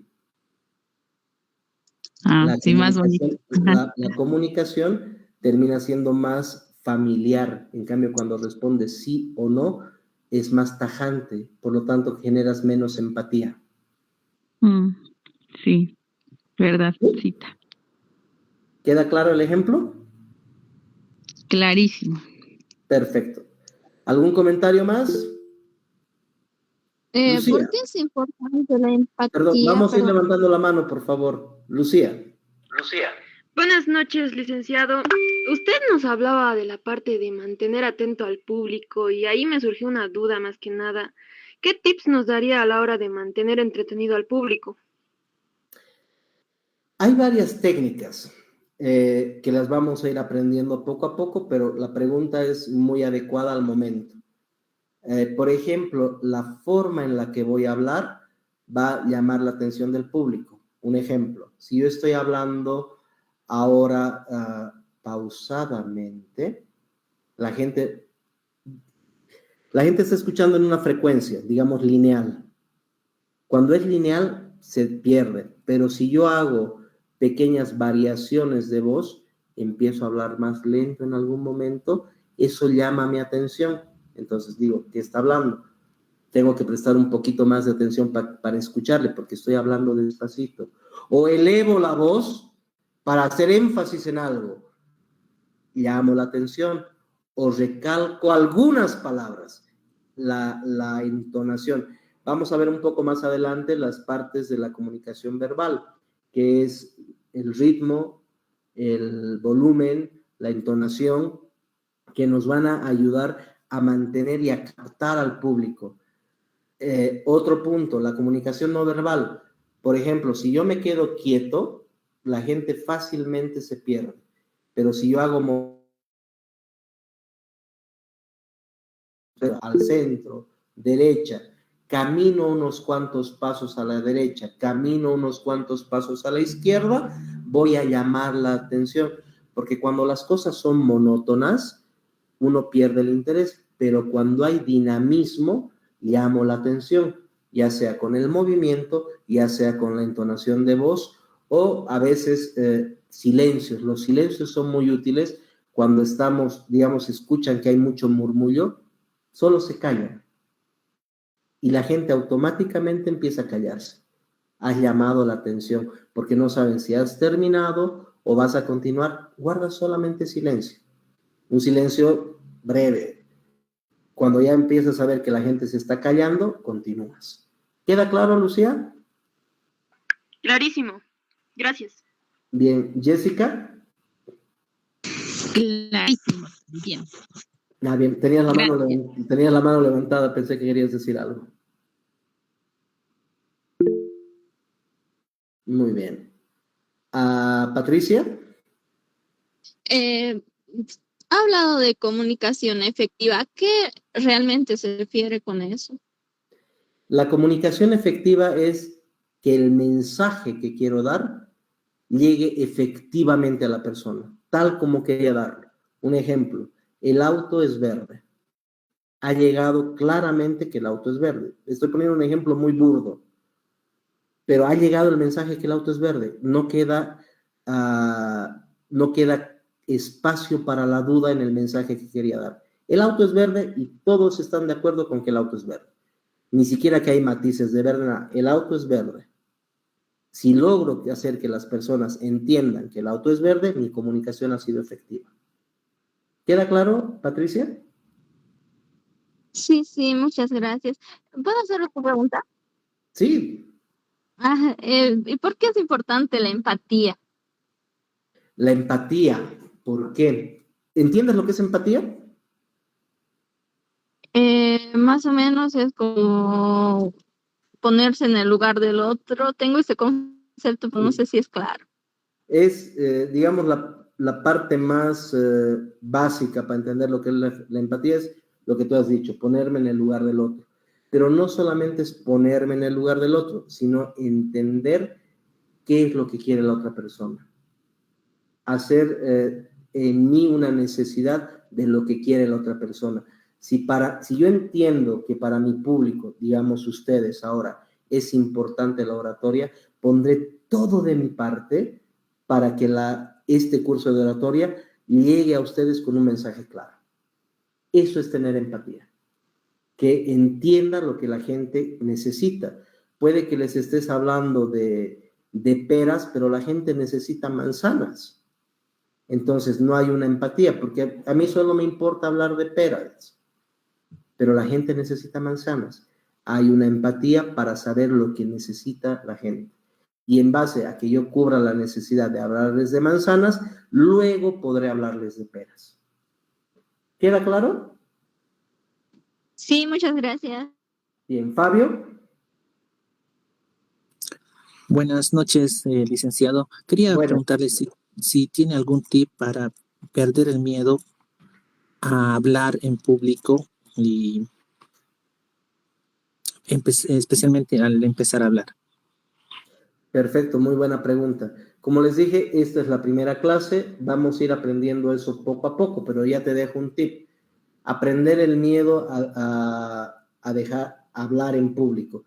Sí, más bonito. La comunicación termina siendo más familiar. En cambio, cuando respondes sí o no, es más tajante. Por lo tanto, generas menos empatía. Sí, verdad, cita. ¿Queda claro el ejemplo? Clarísimo. Perfecto. ¿Algún comentario más? ¿Por qué es importante la empatía? Perdón, vamos a ir levantando la mano, por favor. Lucía. Buenas noches, licenciado. Usted nos hablaba de la parte de mantener atento al público y ahí me surgió una duda más que nada. ¿Qué tips nos daría a la hora de mantener entretenido al público? Hay varias técnicas que las vamos a ir aprendiendo poco a poco, pero la pregunta es muy adecuada al momento. Por ejemplo, la forma en la que voy a hablar va a llamar la atención del público. Un ejemplo, si yo estoy hablando ahora pausadamente, la gente está escuchando en una frecuencia, digamos, lineal. Cuando es lineal, se pierde. Pero si yo hago pequeñas variaciones de voz, empiezo a hablar más lento en algún momento, eso llama mi atención. Entonces digo, ¿qué está hablando? Tengo que prestar un poquito más de atención para escucharle, porque estoy hablando despacito. O elevo la voz para hacer énfasis en algo. Llamo la atención. O recalco algunas palabras. La entonación. Vamos a ver un poco más adelante las partes de la comunicación verbal, que es el ritmo, el volumen, la entonación, que nos van a ayudar a mantener y a captar al público. Otro punto, la comunicación no verbal. Por ejemplo, si yo me quedo quieto, la gente fácilmente se pierde. Pero si yo hago al centro, derecha, camino unos cuantos pasos a la derecha, camino unos cuantos pasos a la izquierda, voy a llamar la atención. Porque cuando las cosas son monótonas, uno pierde el interés. Pero cuando hay dinamismo, llamo la atención, ya sea con el movimiento, ya sea con la entonación de voz, o a veces silencios. Los silencios son muy útiles cuando estamos, digamos, escuchan que hay mucho murmullo, solo se callan. Y la gente automáticamente empieza a callarse. Has llamado la atención, porque no saben si has terminado o vas a continuar. Guarda solamente silencio. Un silencio breve. Cuando ya empiezas a ver que la gente se está callando, continúas. ¿Queda claro, Lucía? Clarísimo. Gracias. Bien. ¿Jessica? Clarísimo. Bien. Bien. Tenías la mano levantada, pensé que querías decir algo. Muy bien. ¿Patricia? Ha hablado de comunicación efectiva. ¿Qué realmente se refiere con eso? La comunicación efectiva es que el mensaje que quiero dar llegue efectivamente a la persona, tal como quería darlo. Un ejemplo, el auto es verde. Ha llegado claramente que el auto es verde. Estoy poniendo un ejemplo muy burdo, pero ha llegado el mensaje que el auto es verde. No queda espacio para la duda en el mensaje que quería dar. El auto es verde y todos están de acuerdo con que el auto es verde. Ni siquiera que hay matices de verde, nada. El auto es verde. Si logro hacer que las personas entiendan que el auto es verde, mi comunicación ha sido efectiva. ¿Queda claro, Patricia? Sí, muchas gracias. ¿Puedo hacer otra pregunta? Sí. ¿Y por qué es importante la empatía? La empatía, ¿por qué? ¿Entiendes lo que es empatía? Más o menos es como ponerse en el lugar del otro. Tengo ese concepto, pero no sé si es claro. Es, digamos, la parte más básica para entender lo que es la empatía es lo que tú has dicho, ponerme en el lugar del otro. Pero no solamente es ponerme en el lugar del otro, sino entender qué es lo que quiere la otra persona. Hacer en mí una necesidad de lo que quiere la otra persona. Si yo entiendo que para mi público, digamos ustedes ahora, es importante la oratoria, pondré todo de mi parte para que este curso de oratoria llegue a ustedes con un mensaje claro. Eso es tener empatía. Que entienda lo que la gente necesita. Puede que les estés hablando de peras, pero la gente necesita manzanas. Entonces no hay una empatía, porque a mí solo me importa hablar de peras, pero la gente necesita manzanas. Hay una empatía para saber lo que necesita la gente. Y en base a que yo cubra la necesidad de hablarles de manzanas, luego podré hablarles de peras. ¿Queda claro? Sí, muchas gracias. Bien, Fabio. Buenas noches, licenciado. Quería preguntarle si tiene algún tip para perder el miedo a hablar en público y especialmente al empezar a hablar. Perfecto, muy buena pregunta. Como les dije, esta es la primera clase, vamos a ir aprendiendo eso poco a poco, pero ya te dejo un tip. Aprender el miedo a dejar hablar en público.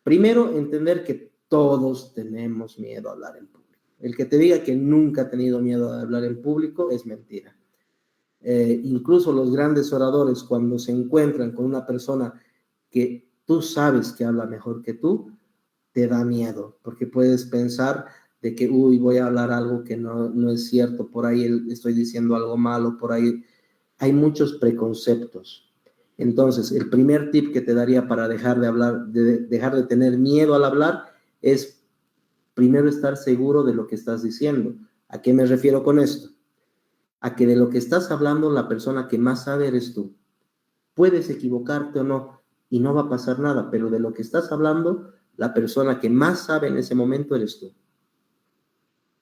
Primero, entender que todos tenemos miedo a hablar en público. El que te diga que nunca ha tenido miedo a hablar en público es mentira. Incluso los grandes oradores, cuando se encuentran con una persona que tú sabes que habla mejor que tú, te da miedo, porque puedes pensar de que, uy, voy a hablar algo que no es cierto, por ahí estoy diciendo algo malo, por ahí hay muchos preconceptos. Entonces, el primer tip que te daría para dejar de hablar, dejar de tener miedo al hablar, es primero estar seguro de lo que estás diciendo. ¿A qué me refiero con esto? A que de lo que estás hablando, la persona que más sabe eres tú. Puedes equivocarte o no, y no va a pasar nada, pero de lo que estás hablando, la persona que más sabe en ese momento eres tú.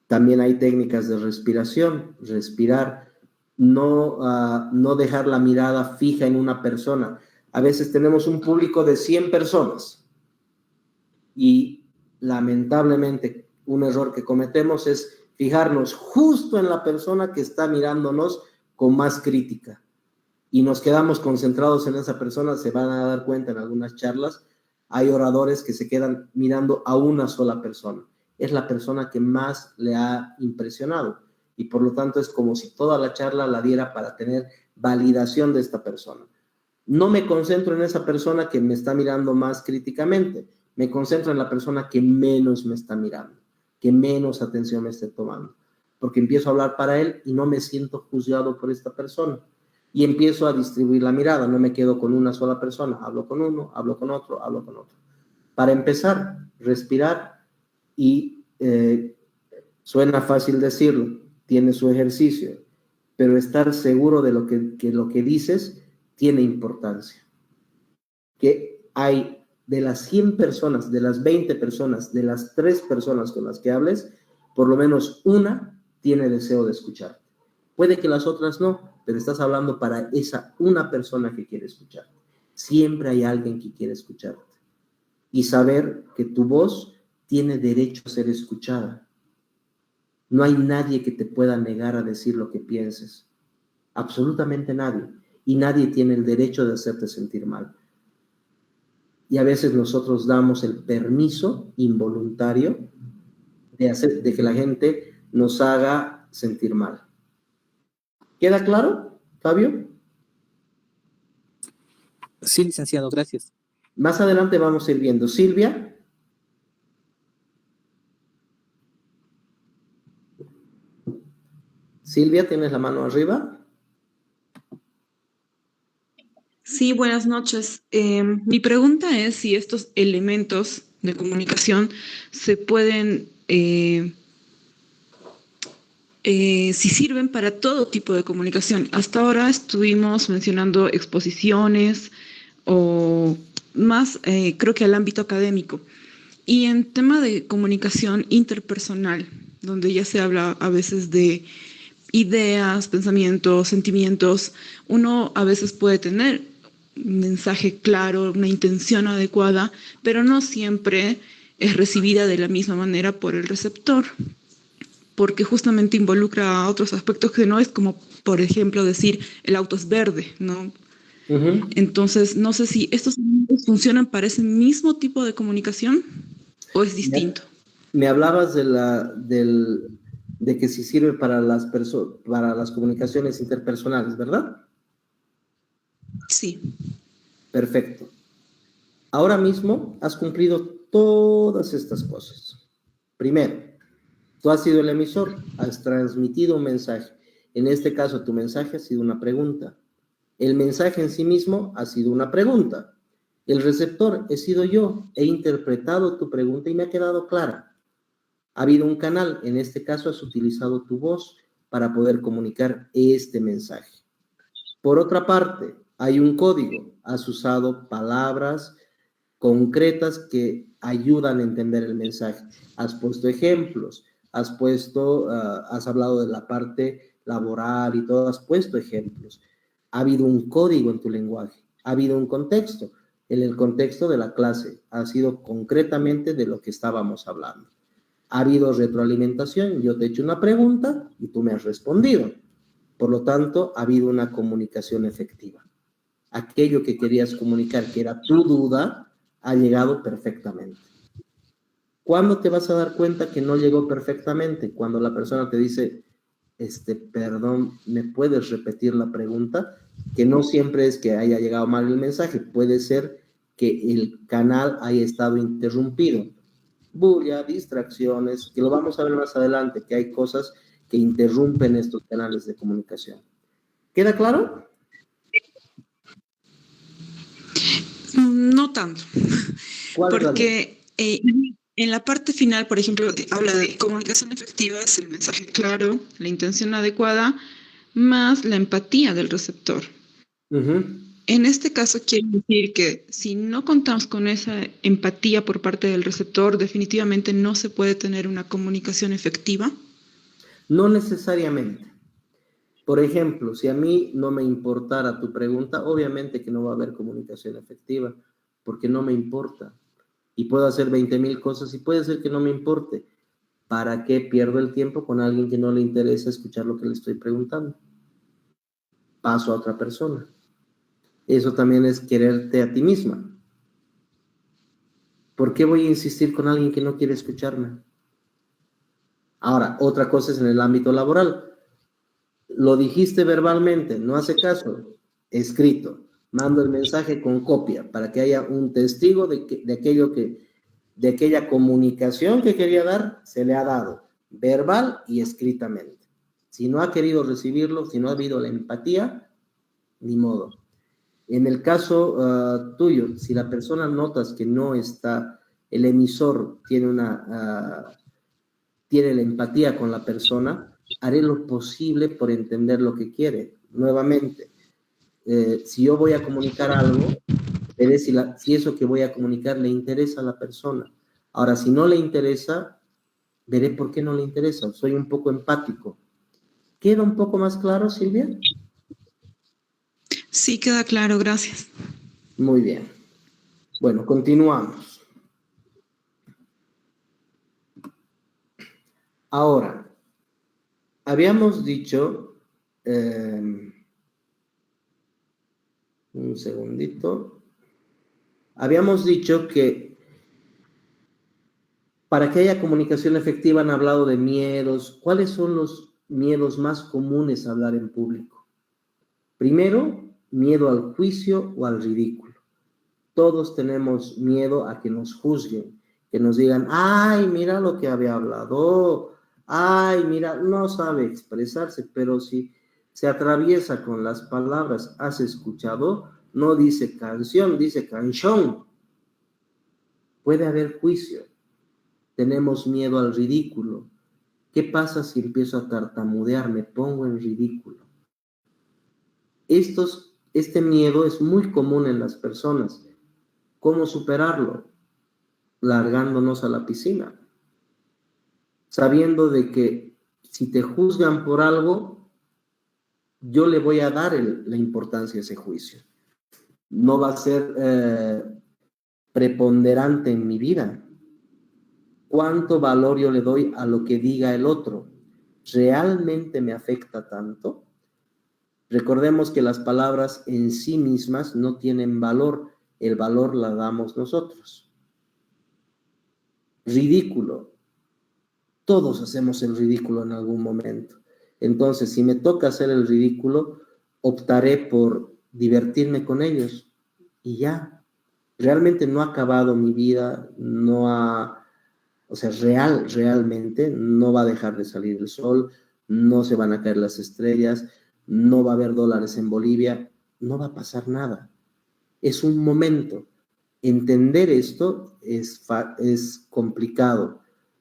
También hay técnicas de respiración, respirar, no dejar la mirada fija en una persona. A veces tenemos un público de 100 personas y lamentablemente un error que cometemos es fijarnos justo en la persona que está mirándonos con más crítica y nos quedamos concentrados en esa persona. Se van a dar cuenta en algunas charlas, hay oradores que se quedan mirando a una sola persona. Es la persona que más le ha impresionado y por lo tanto es como si toda la charla la diera para tener validación de esta persona. No me concentro en esa persona que me está mirando más críticamente, me concentro en la persona que menos me está mirando, que menos atención me esté tomando, porque empiezo a hablar para él y no me siento juzgado por esta persona y empiezo a distribuir la mirada, no me quedo con una sola persona, hablo con uno, hablo con otro, hablo con otro. Para empezar, respirar. Y suena fácil decirlo, tiene su ejercicio, pero estar seguro de lo que dices tiene importancia. Que hay de las 100 personas, de las 20 personas, de las 3 personas con las que hables, por lo menos una tiene deseo de escucharte. Puede que las otras no, pero estás hablando para esa una persona que quiere escucharte. Siempre hay alguien que quiere escucharte. Y saber que tu voz tiene derecho a ser escuchada. No hay nadie que te pueda negar a decir lo que pienses. Absolutamente nadie. Y nadie tiene el derecho de hacerte sentir mal. Y a veces nosotros damos el permiso involuntario de que la gente nos haga sentir mal. ¿Queda claro, Fabio? Sí, licenciado, gracias. Más adelante vamos a ir viendo. Silvia. Silvia, ¿tienes la mano arriba? Sí, buenas noches. Mi pregunta es si estos elementos de comunicación se pueden, si sirven para todo tipo de comunicación. Hasta ahora estuvimos mencionando exposiciones o más, creo que al ámbito académico. Y en tema de comunicación interpersonal, donde ya se habla a veces de ideas, pensamientos, sentimientos, uno a veces puede tener un mensaje claro, una intención adecuada, pero no siempre es recibida de la misma manera por el receptor, porque justamente involucra a otros aspectos que no es como, por ejemplo, decir el auto es verde, ¿no? Uh-huh. Entonces, no sé si estos funcionan para ese mismo tipo de comunicación o es distinto. Me hablabas de que sí sirve para las comunicaciones interpersonales, ¿verdad? Sí. Perfecto. Ahora mismo has cumplido todas estas cosas. Primero, tú has sido el emisor, has transmitido un mensaje. En este caso, tu mensaje ha sido una pregunta. El mensaje en sí mismo ha sido una pregunta. El receptor he sido yo, he interpretado tu pregunta y me ha quedado clara. Ha habido un canal, en este caso has utilizado tu voz para poder comunicar este mensaje. Por otra parte, hay un código, has usado palabras concretas que ayudan a entender el mensaje. Has puesto ejemplos, has hablado de la parte laboral y todo, has puesto ejemplos. Ha habido un código en tu lenguaje, ha habido un contexto. En el contexto de la clase ha sido concretamente de lo que estábamos hablando. Ha habido retroalimentación, yo te he hecho una pregunta y tú me has respondido. Por lo tanto, ha habido una comunicación efectiva. Aquello que querías comunicar, que era tu duda, ha llegado perfectamente. ¿Cuándo te vas a dar cuenta que no llegó perfectamente? Cuando la persona te dice, perdón, ¿me puedes repetir la pregunta? Que no siempre es que haya llegado mal el mensaje, puede ser que el canal haya estado interrumpido. Bulla, distracciones, que lo vamos a ver más adelante, que hay cosas que interrumpen estos canales de comunicación. ¿Queda claro? No tanto, ¿Cuál es la porque en la parte final, por ejemplo, habla de comunicación efectiva, es el mensaje claro, la intención adecuada, más la empatía del receptor. En este caso quiere decir que si no contamos con esa empatía por parte del receptor, definitivamente no se puede tener una comunicación efectiva. No necesariamente. Por ejemplo, si a mí no me importara tu pregunta, obviamente que no va a haber comunicación efectiva, porque no me importa. Y puedo hacer 20,000 cosas y puede ser que no me importe. ¿Para qué pierdo el tiempo con alguien que no le interesa escuchar lo que le estoy preguntando? Paso a otra persona. Eso también es quererte a ti misma. ¿Por qué voy a insistir con alguien que no quiere escucharme? Ahora, otra cosa es en el ámbito laboral. Lo dijiste verbalmente, no hace caso, escrito. Mando el mensaje con copia para que haya un testigo de aquella comunicación que quería dar, se le ha dado, verbal y escritamente. Si no ha querido recibirlo, si no ha habido la empatía, ni modo. En el caso tuyo, si la persona notas que no está, el emisor tiene tiene la empatía con la persona, haré lo posible por entender lo que quiere. Nuevamente, si yo voy a comunicar algo, veré si eso que voy a comunicar le interesa a la persona. Ahora, si no le interesa, veré por qué no le interesa. Soy un poco empático. ¿Queda un poco más claro, Silvia? Sí, queda claro, gracias. Muy bien. Bueno, continuamos. Ahora, habíamos dicho, un segundito, habíamos dicho que para que haya comunicación efectiva han hablado de miedos. ¿Cuáles son los miedos más comunes a hablar en público? Primero, miedo al juicio o al ridículo. Todos tenemos miedo a que nos juzguen, que nos digan, ay, mira lo que había hablado, ay, mira, no sabe expresarse, pero si se atraviesa con las palabras, ¿has escuchado? No dice canción, dice canción. Puede haber juicio. Tenemos miedo al ridículo. ¿Qué pasa si empiezo a tartamudear? Me pongo en ridículo. Este miedo es muy común en las personas. ¿Cómo superarlo? Largándonos a la piscina. Sabiendo de que si te juzgan por algo, yo le voy a dar la importancia a ese juicio. No va a ser preponderante en mi vida. ¿Cuánto valor yo le doy a lo que diga el otro? ¿Realmente me afecta tanto? Recordemos que las palabras en sí mismas no tienen valor. El valor la damos nosotros. Ridículo. Todos hacemos el ridículo en algún momento. Entonces, si me toca hacer el ridículo, optaré por divertirme con ellos y ya. Realmente no ha acabado mi vida, realmente no va a dejar de salir el sol, no se van a caer las estrellas, no va a haber dólares en Bolivia, no va a pasar nada. Es un momento. Entender esto es complicado.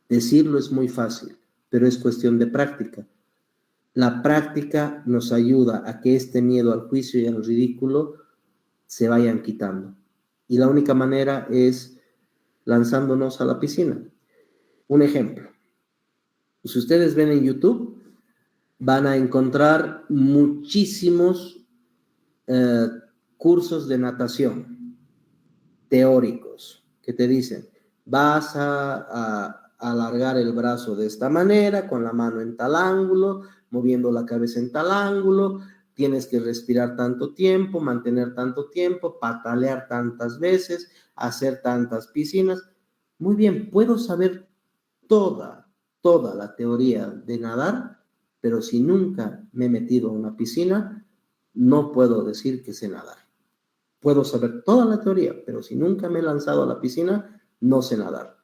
Decirlo es muy fácil, pero es cuestión de práctica. La práctica nos ayuda a que este miedo al juicio y al ridículo se vayan quitando. Y la única manera es lanzándonos a la piscina. Un ejemplo. Si ustedes ven en YouTube, van a encontrar muchísimos cursos de natación teóricos que te dicen, vas a alargar el brazo de esta manera, con la mano en tal ángulo, moviendo la cabeza en tal ángulo, tienes que respirar tanto tiempo, mantener tanto tiempo, patalear tantas veces, hacer tantas piscinas. Muy bien, puedo saber toda la teoría de nadar, pero si nunca me he metido en una piscina, no puedo decir que sé nadar. Puedo saber toda la teoría, pero si nunca me he lanzado a la piscina, no sé nadar.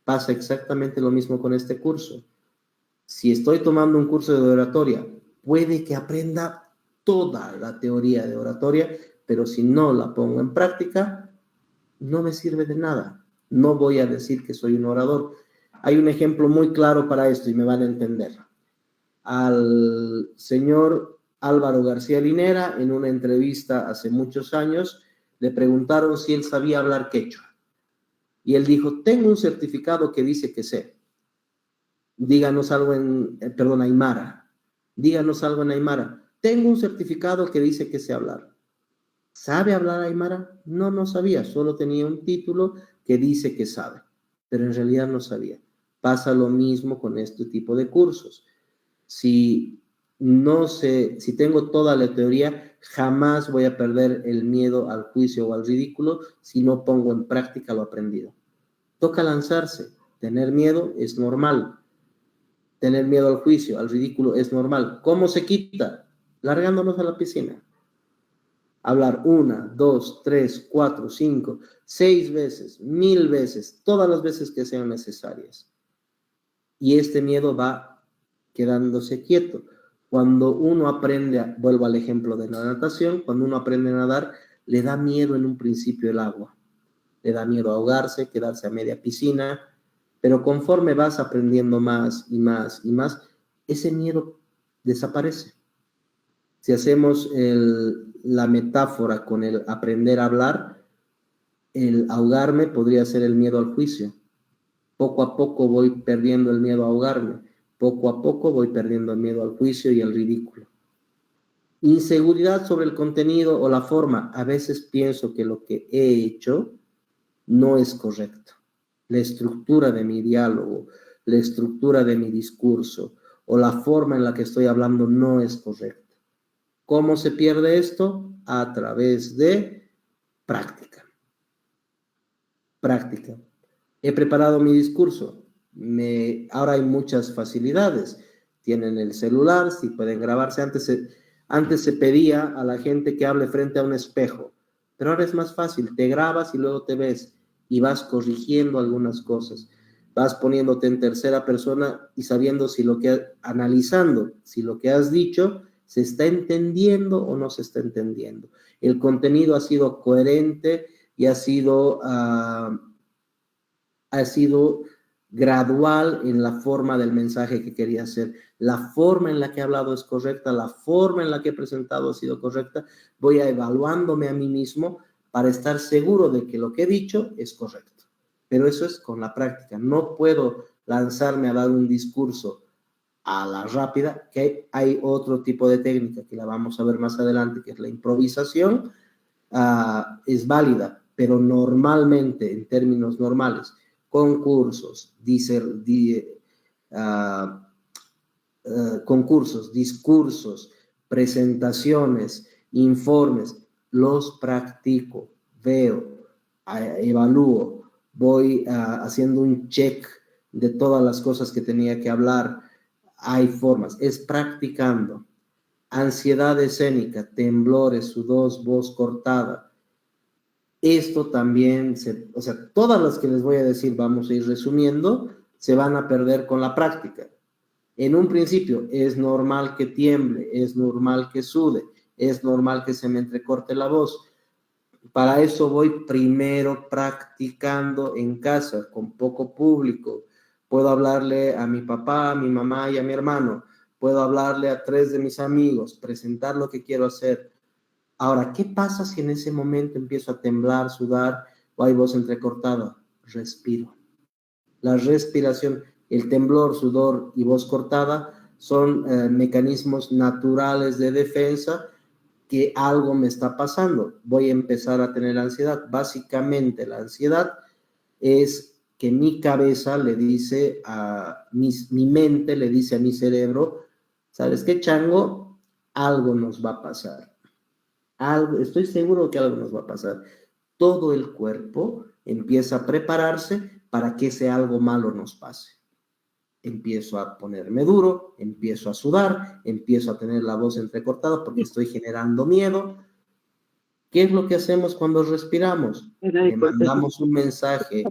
Pasa exactamente lo mismo con este curso. Si estoy tomando un curso de oratoria, puede que aprenda toda la teoría de oratoria, pero si no la pongo en práctica, no me sirve de nada. No voy a decir que soy un orador. Hay un ejemplo muy claro para esto y me van a entender. Al señor Álvaro García Linera, en una entrevista hace muchos años, le preguntaron si él sabía hablar quechua. Y él dijo, tengo un certificado que dice que sé. Díganos algo Aymara. Díganos algo en Aymara. Tengo un certificado que dice que sé hablar. ¿Sabe hablar Aymara? No, no sabía. Solo tenía un título que dice que sabe. Pero en realidad no sabía. Pasa lo mismo con este tipo de cursos. Si tengo toda la teoría, jamás voy a perder el miedo al juicio o al ridículo si no pongo en práctica lo aprendido. Toca lanzarse. Tener miedo es normal. Tener miedo al juicio, al ridículo es normal. ¿Cómo se quita? Largándonos a la piscina. Hablar 1, 2, 3, 4, 5, 6 veces, 1000 veces, todas las veces que sean necesarias. Y este miedo va quedándose quieto. Cuando uno aprende, vuelvo al ejemplo de la natación, cuando uno aprende a nadar, le da miedo en un principio el agua. Le da miedo ahogarse, quedarse a media piscina, pero conforme vas aprendiendo más y más y más, ese miedo desaparece. Si hacemos la metáfora con el aprender a hablar, el ahogarme podría ser el miedo al juicio. Poco a poco voy perdiendo el miedo a ahogarme. Poco a poco voy perdiendo el miedo al juicio y al ridículo. Inseguridad sobre el contenido o la forma. A veces pienso que lo que he hecho no es correcto. La estructura de mi diálogo, la estructura de mi discurso o la forma en la que estoy hablando no es correcta. ¿Cómo se pierde esto? A través de práctica. Práctica. He preparado mi discurso. Ahora hay muchas facilidades. Tienen el celular, si pueden grabarse. Antes se pedía a la gente que hable frente a un espejo, pero ahora es más fácil. Te grabas y luego te ves y vas corrigiendo algunas cosas. Vas poniéndote en tercera persona y sabiendo analizando si lo que has dicho se está entendiendo o no se está entendiendo. El contenido ha sido coherente y ha sido gradual en la forma del mensaje que quería hacer. La forma en la que he hablado es correcta, la forma en la que he presentado ha sido correcta. Voy evaluándome a mí mismo para estar seguro de que lo que he dicho es correcto. Pero eso es con la práctica. No puedo lanzarme a dar un discurso a la rápida, que hay otro tipo de técnica que la vamos a ver más adelante, que es la improvisación. Es válida, pero normalmente, en términos normales, concursos, discursos, presentaciones, informes, los practico, veo, evalúo, voy haciendo un check de todas las cosas que tenía que hablar. Hay formas, es practicando. Ansiedad escénica, temblores, sudor, voz cortada. Esto también, todas las que les voy a decir, vamos a ir resumiendo, se van a perder con la práctica. En un principio es normal que tiemble, es normal que sude, es normal que se me entrecorte la voz. Para eso voy primero practicando en casa, con poco público. Puedo hablarle a mi papá, a mi mamá y a mi hermano. Puedo hablarle a 3 de mis amigos, presentar lo que quiero hacer. Ahora, ¿qué pasa si en ese momento empiezo a temblar, sudar o hay voz entrecortada? Respiro. La respiración, el temblor, sudor y voz cortada son mecanismos naturales de defensa que algo me está pasando. Voy a empezar a tener ansiedad. Básicamente, la ansiedad es que mi cabeza le dice mi mente le dice a mi cerebro, ¿sabes qué, chango? Algo nos va a pasar. Estoy seguro que algo nos va a pasar. Todo el cuerpo empieza a prepararse para que ese algo malo nos pase. Empiezo a ponerme duro, empiezo a sudar, empiezo a tener la voz entrecortada porque estoy generando miedo. ¿Qué es lo que hacemos cuando respiramos? Le mandamos un mensaje.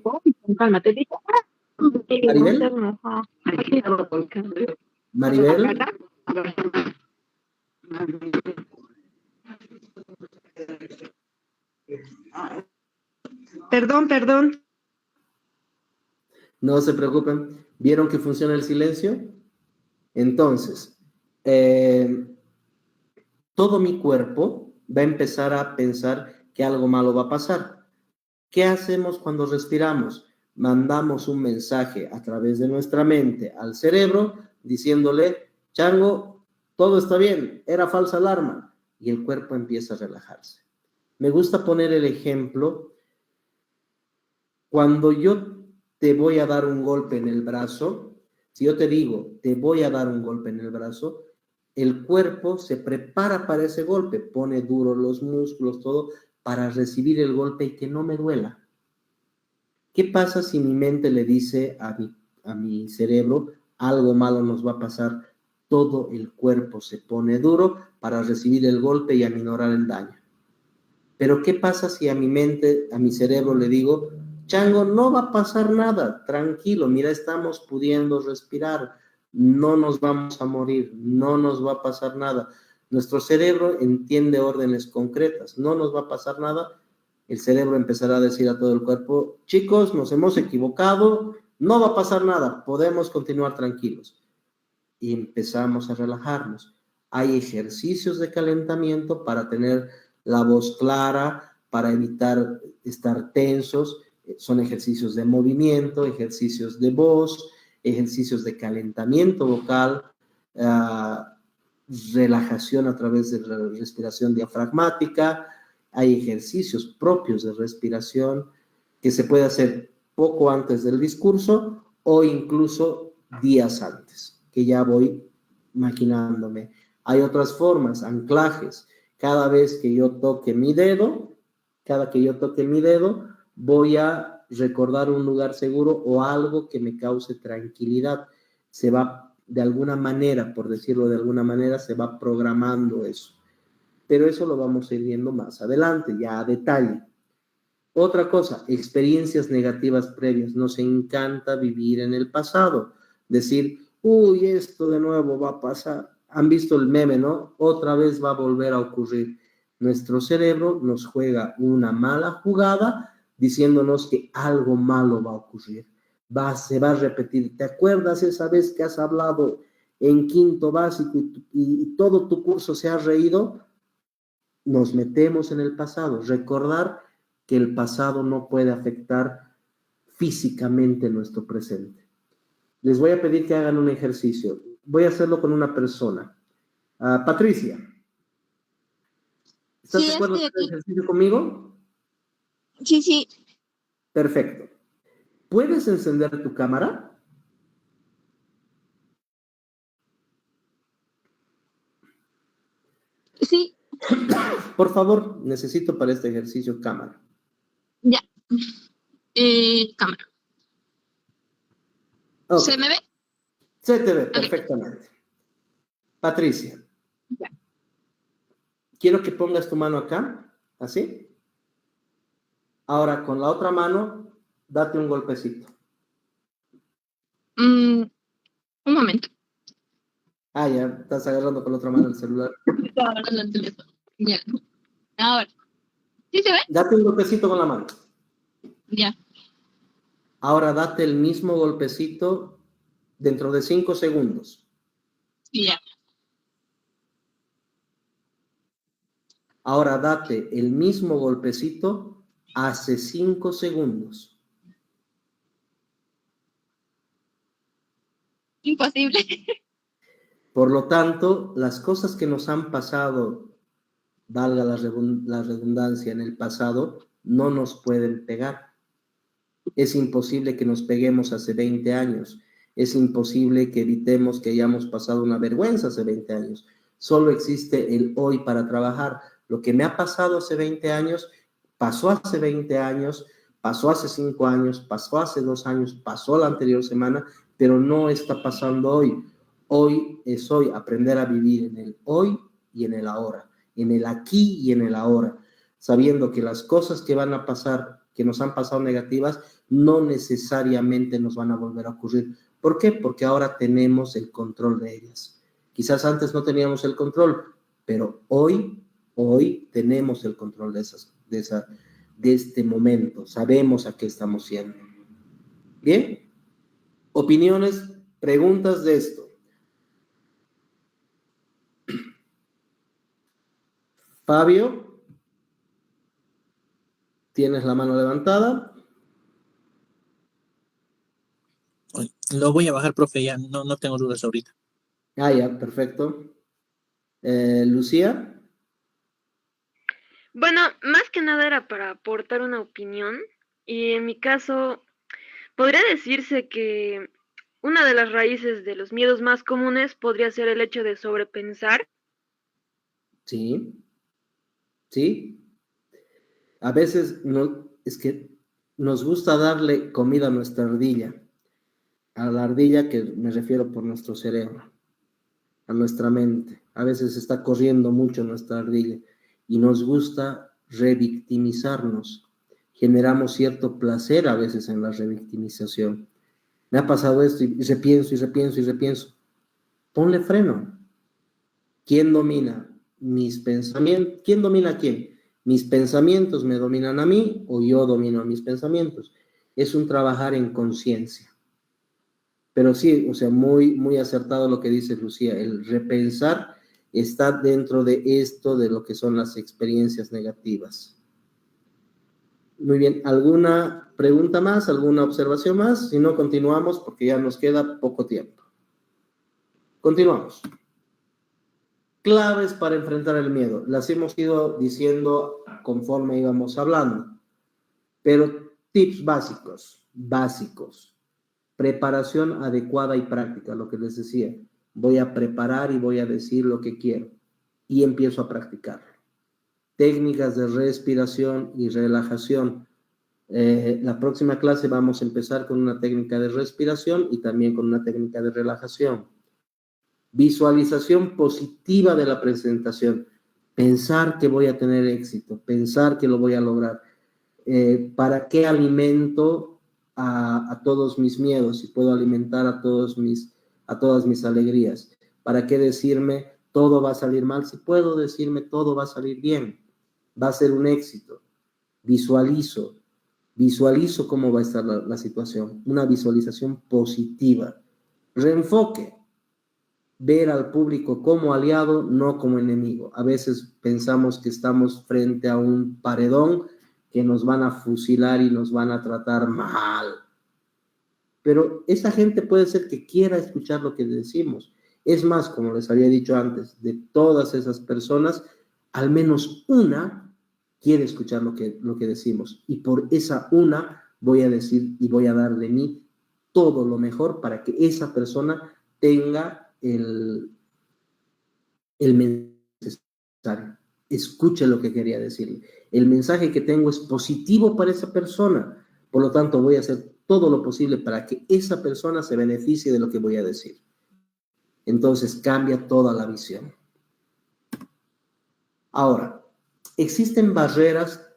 Maribel. Perdón. No se preocupen. ¿Vieron que funciona el silencio? Entonces, todo mi cuerpo va a empezar a pensar que algo malo va a pasar. ¿Qué hacemos cuando respiramos? Mandamos un mensaje a través de nuestra mente al cerebro diciéndole, Chango, todo está bien, era falsa alarma. Y el cuerpo empieza a relajarse. Me gusta poner el ejemplo. Cuando yo te voy a dar un golpe en el brazo, si yo te digo, te voy a dar un golpe en el brazo, el cuerpo se prepara para ese golpe, pone duros los músculos, todo, para recibir el golpe y que no me duela. ¿Qué pasa si mi mente le dice a mi cerebro, algo malo nos va a pasar? Todo el cuerpo se pone duro para recibir el golpe y aminorar el daño. Pero ¿qué pasa si a mi mente, a mi cerebro le digo, Chango, no va a pasar nada, tranquilo, mira, estamos pudiendo respirar, no nos vamos a morir, no nos va a pasar nada. Nuestro cerebro entiende órdenes concretas, no nos va a pasar nada. El cerebro empezará a decir a todo el cuerpo, chicos, nos hemos equivocado, no va a pasar nada, podemos continuar tranquilos. Y empezamos a relajarnos. Hay ejercicios de calentamiento para tener la voz clara, para evitar estar tensos. Son ejercicios de movimiento, ejercicios de voz, ejercicios de calentamiento vocal, relajación a través de la respiración diafragmática. Hay ejercicios propios de respiración que se puede hacer poco antes del discurso o incluso días antes, que ya voy maquinándome. Hay otras formas, anclajes. Cada vez que yo toque mi dedo, voy a recordar un lugar seguro o algo que me cause tranquilidad. Se va, de alguna manera, por decirlo de alguna manera, se va programando eso. Pero eso lo vamos a ir viendo más adelante, ya a detalle. Otra cosa, experiencias negativas previas. Nos encanta vivir en el pasado. Decir, uy, esto de nuevo va a pasar. Han visto el meme, ¿no? Otra vez va a volver a ocurrir. Nuestro cerebro nos juega una mala jugada diciéndonos que algo malo va a ocurrir. Se va a repetir. ¿Te acuerdas esa vez que has hablado en quinto básico y todo tu curso se ha reído? Nos metemos en el pasado. Recordar que el pasado no puede afectar físicamente nuestro presente. Les voy a pedir que hagan un ejercicio. Voy a hacerlo con una persona. Patricia. ¿Estás de acuerdo con el ejercicio conmigo? Sí. Perfecto. ¿Puedes encender tu cámara? Sí. Por favor, necesito para este ejercicio cámara. Ya. Cámara. Okay. ¿Se me ve? Se te ve perfectamente. Patricia. Ya. Quiero que pongas tu mano acá, así. Ahora, con la otra mano, date un golpecito. Un momento. Ya, estás agarrando con la otra mano el celular. Estaba agarrando el teléfono. Ya. Ahora. ¿Sí se ve? Date un golpecito con la mano. Ya. Ahora, date el mismo golpecito dentro de 5 segundos. Ya. Ahora, date el mismo golpecito hace 5 segundos. Imposible. Por lo tanto, las cosas que nos han pasado, valga la redundancia, en el pasado, no nos pueden pegar. Es imposible que nos peguemos hace 20 años. Es imposible que evitemos que hayamos pasado una vergüenza hace 20 años. Solo existe el hoy para trabajar. Lo que me ha pasado hace 20 años, pasó hace 20 años, pasó hace 5 años, pasó hace 2 años, pasó la anterior semana, pero no está pasando hoy. Hoy es hoy, aprender a vivir en el hoy y en el ahora, en el aquí y en el ahora, sabiendo que las cosas que van a pasar, que nos han pasado negativas, no necesariamente nos van a volver a ocurrir. ¿Por qué? Porque ahora tenemos el control de ellas. Quizás antes no teníamos el control, pero hoy tenemos el control de este momento. Sabemos a qué estamos yendo. ¿Bien? Opiniones, preguntas de esto. Fabio, tienes la mano levantada. Lo voy a bajar, profe, ya no tengo dudas ahorita. Ya, perfecto. Lucía. Bueno, más que nada era para aportar una opinión y en mi caso podría decirse que una de las raíces de los miedos más comunes podría ser el hecho de sobrepensar. Sí. A veces es que nos gusta darle comida a nuestra ardilla. A la ardilla que me refiero por nuestro cerebro, a nuestra mente. A veces está corriendo mucho nuestra ardilla y nos gusta revictimizarnos. Generamos cierto placer a veces en la revictimización. Me ha pasado esto y repienso. Ponle freno. ¿Quién domina mis pensamientos? ¿Quién domina a quién? ¿Mis pensamientos me dominan a mí o yo domino a mis pensamientos? Es un trabajar en conciencia. Pero sí, o sea, muy, muy acertado lo que dice Lucía. El repensar está dentro de esto, de lo que son las experiencias negativas. Muy bien, ¿alguna pregunta más? ¿Alguna observación más? Si no, continuamos porque ya nos queda poco tiempo. Continuamos. Claves para enfrentar el miedo. Las hemos ido diciendo conforme íbamos hablando. Pero tips básicos. Preparación adecuada y práctica, lo que les decía. Voy a preparar y voy a decir lo que quiero. Y empiezo a practicarlo. Técnicas de respiración y relajación. La próxima clase vamos a empezar con una técnica de respiración y también con una técnica de relajación. Visualización positiva de la presentación. Pensar que voy a tener éxito. Pensar que lo voy a lograr. ¿Para qué alimento a todos mis miedos y puedo alimentar a todas mis alegrías? ¿Para qué decirme todo va a salir mal si puedo decirme todo va a salir bien? Va a ser un éxito. Visualizo cómo va a estar la situación. Una visualización positiva. Reenfoque. Ver al público como aliado, no como enemigo. A veces pensamos que estamos frente a un paredón que nos van a fusilar y nos van a tratar mal. Pero esa gente puede ser que quiera escuchar lo que decimos. Es más, como les había dicho antes, de todas esas personas, al menos una quiere escuchar lo que decimos. Y por esa una voy a decir y voy a dar de mí todo lo mejor para que esa persona tenga el mensaje necesario. Escuche lo que quería decirle. El mensaje que tengo es positivo para esa persona. Por lo tanto, voy a hacer todo lo posible para que esa persona se beneficie de lo que voy a decir. Entonces, cambia toda la visión. Ahora, existen barreras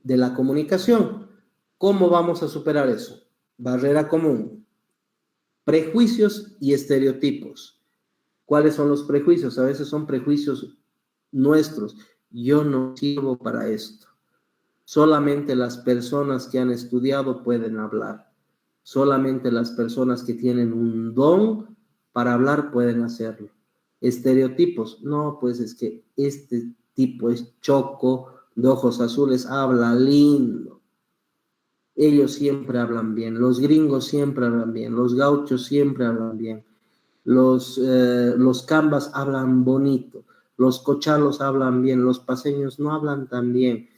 de la comunicación. ¿Cómo vamos a superar eso? Barrera común. Prejuicios y estereotipos. ¿Cuáles son los prejuicios? A veces son prejuicios nuestros. Yo no sirvo para esto. Solamente las personas que han estudiado pueden hablar. Solamente las personas que tienen un don para hablar pueden hacerlo. Estereotipos. No, pues es que este tipo es choco, de ojos azules, habla lindo. Ellos siempre hablan bien. Los gringos siempre hablan bien. Los gauchos siempre hablan bien. Los cambas hablan bonito. Los cochalos hablan bien. Los paseños no hablan tan bien.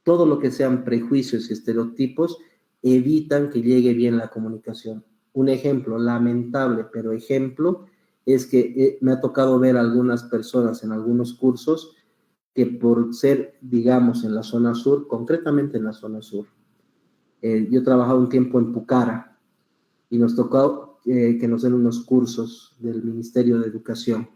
Todo lo que sean prejuicios y estereotipos evitan que llegue bien la comunicación. Un ejemplo lamentable, pero ejemplo, es que me ha tocado ver a algunas personas en algunos cursos que por ser, digamos, en la zona sur, concretamente en la zona sur, Yo trabajaba un tiempo en Pucara y nos tocó que nos den unos cursos del Ministerio de Educación.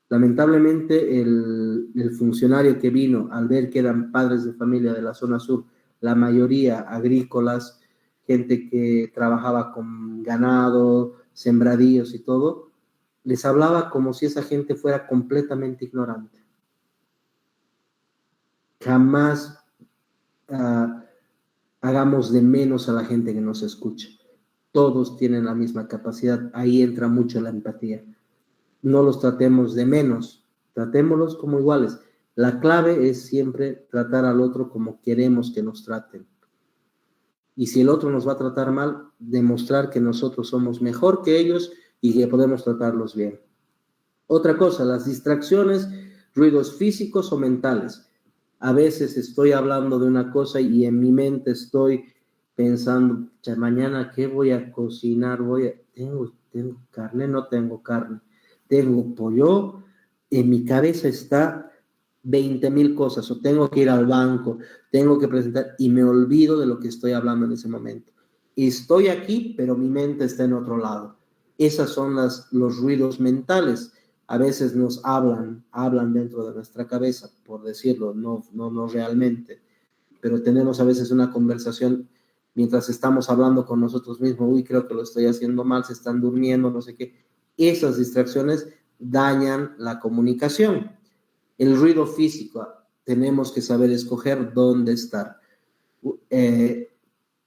Lamentablemente, el funcionario que vino, al ver que eran padres de familia de la zona sur, la mayoría agrícolas, gente que trabajaba con ganado, sembradíos y todo, les hablaba como si esa gente fuera completamente ignorante. Jamás hagamos de menos a la gente que nos escucha. Todos tienen la misma capacidad. Ahí entra mucho la empatía. No los tratemos de menos, tratémoslos como iguales. La clave es siempre tratar al otro como queremos que nos traten. Y si el otro nos va a tratar mal, demostrar que nosotros somos mejor que ellos y que podemos tratarlos bien. Otra cosa, las distracciones, ruidos físicos o mentales. A veces estoy hablando de una cosa y en mi mente estoy pensando, mañana qué voy a cocinar, tengo carne, no tengo carne, tengo pollo, en mi cabeza está 20,000 cosas, o tengo que ir al banco, tengo que presentar, y me olvido de lo que estoy hablando en ese momento. Estoy aquí, pero mi mente está en otro lado. Esas son los ruidos mentales. A veces nos hablan dentro de nuestra cabeza, por decirlo, no realmente, pero tenemos a veces una conversación mientras estamos hablando con nosotros mismos, uy, creo que lo estoy haciendo mal, se están durmiendo, no sé qué. Esas distracciones dañan la comunicación. El ruido físico, tenemos que saber escoger dónde estar.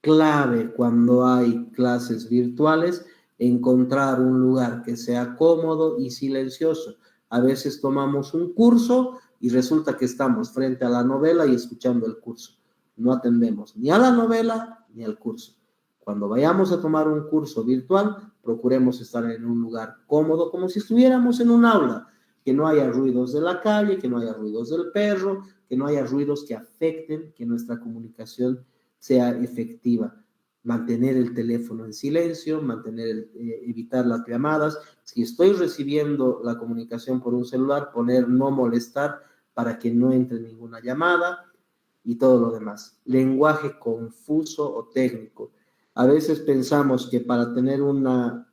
Clave cuando hay clases virtuales, encontrar un lugar que sea cómodo y silencioso. A veces tomamos un curso y resulta que estamos frente a la novela y escuchando el curso. No atendemos ni a la novela ni al curso. Cuando vayamos a tomar un curso virtual, procuremos estar en un lugar cómodo, como si estuviéramos en un aula, que no haya ruidos de la calle, que no haya ruidos del perro, que no haya ruidos que afecten que nuestra comunicación sea efectiva. Mantener el teléfono en silencio, evitar las llamadas. Si estoy recibiendo la comunicación por un celular, poner no molestar para que no entre ninguna llamada y todo lo demás. Lenguaje confuso o técnico. A veces pensamos que para tener una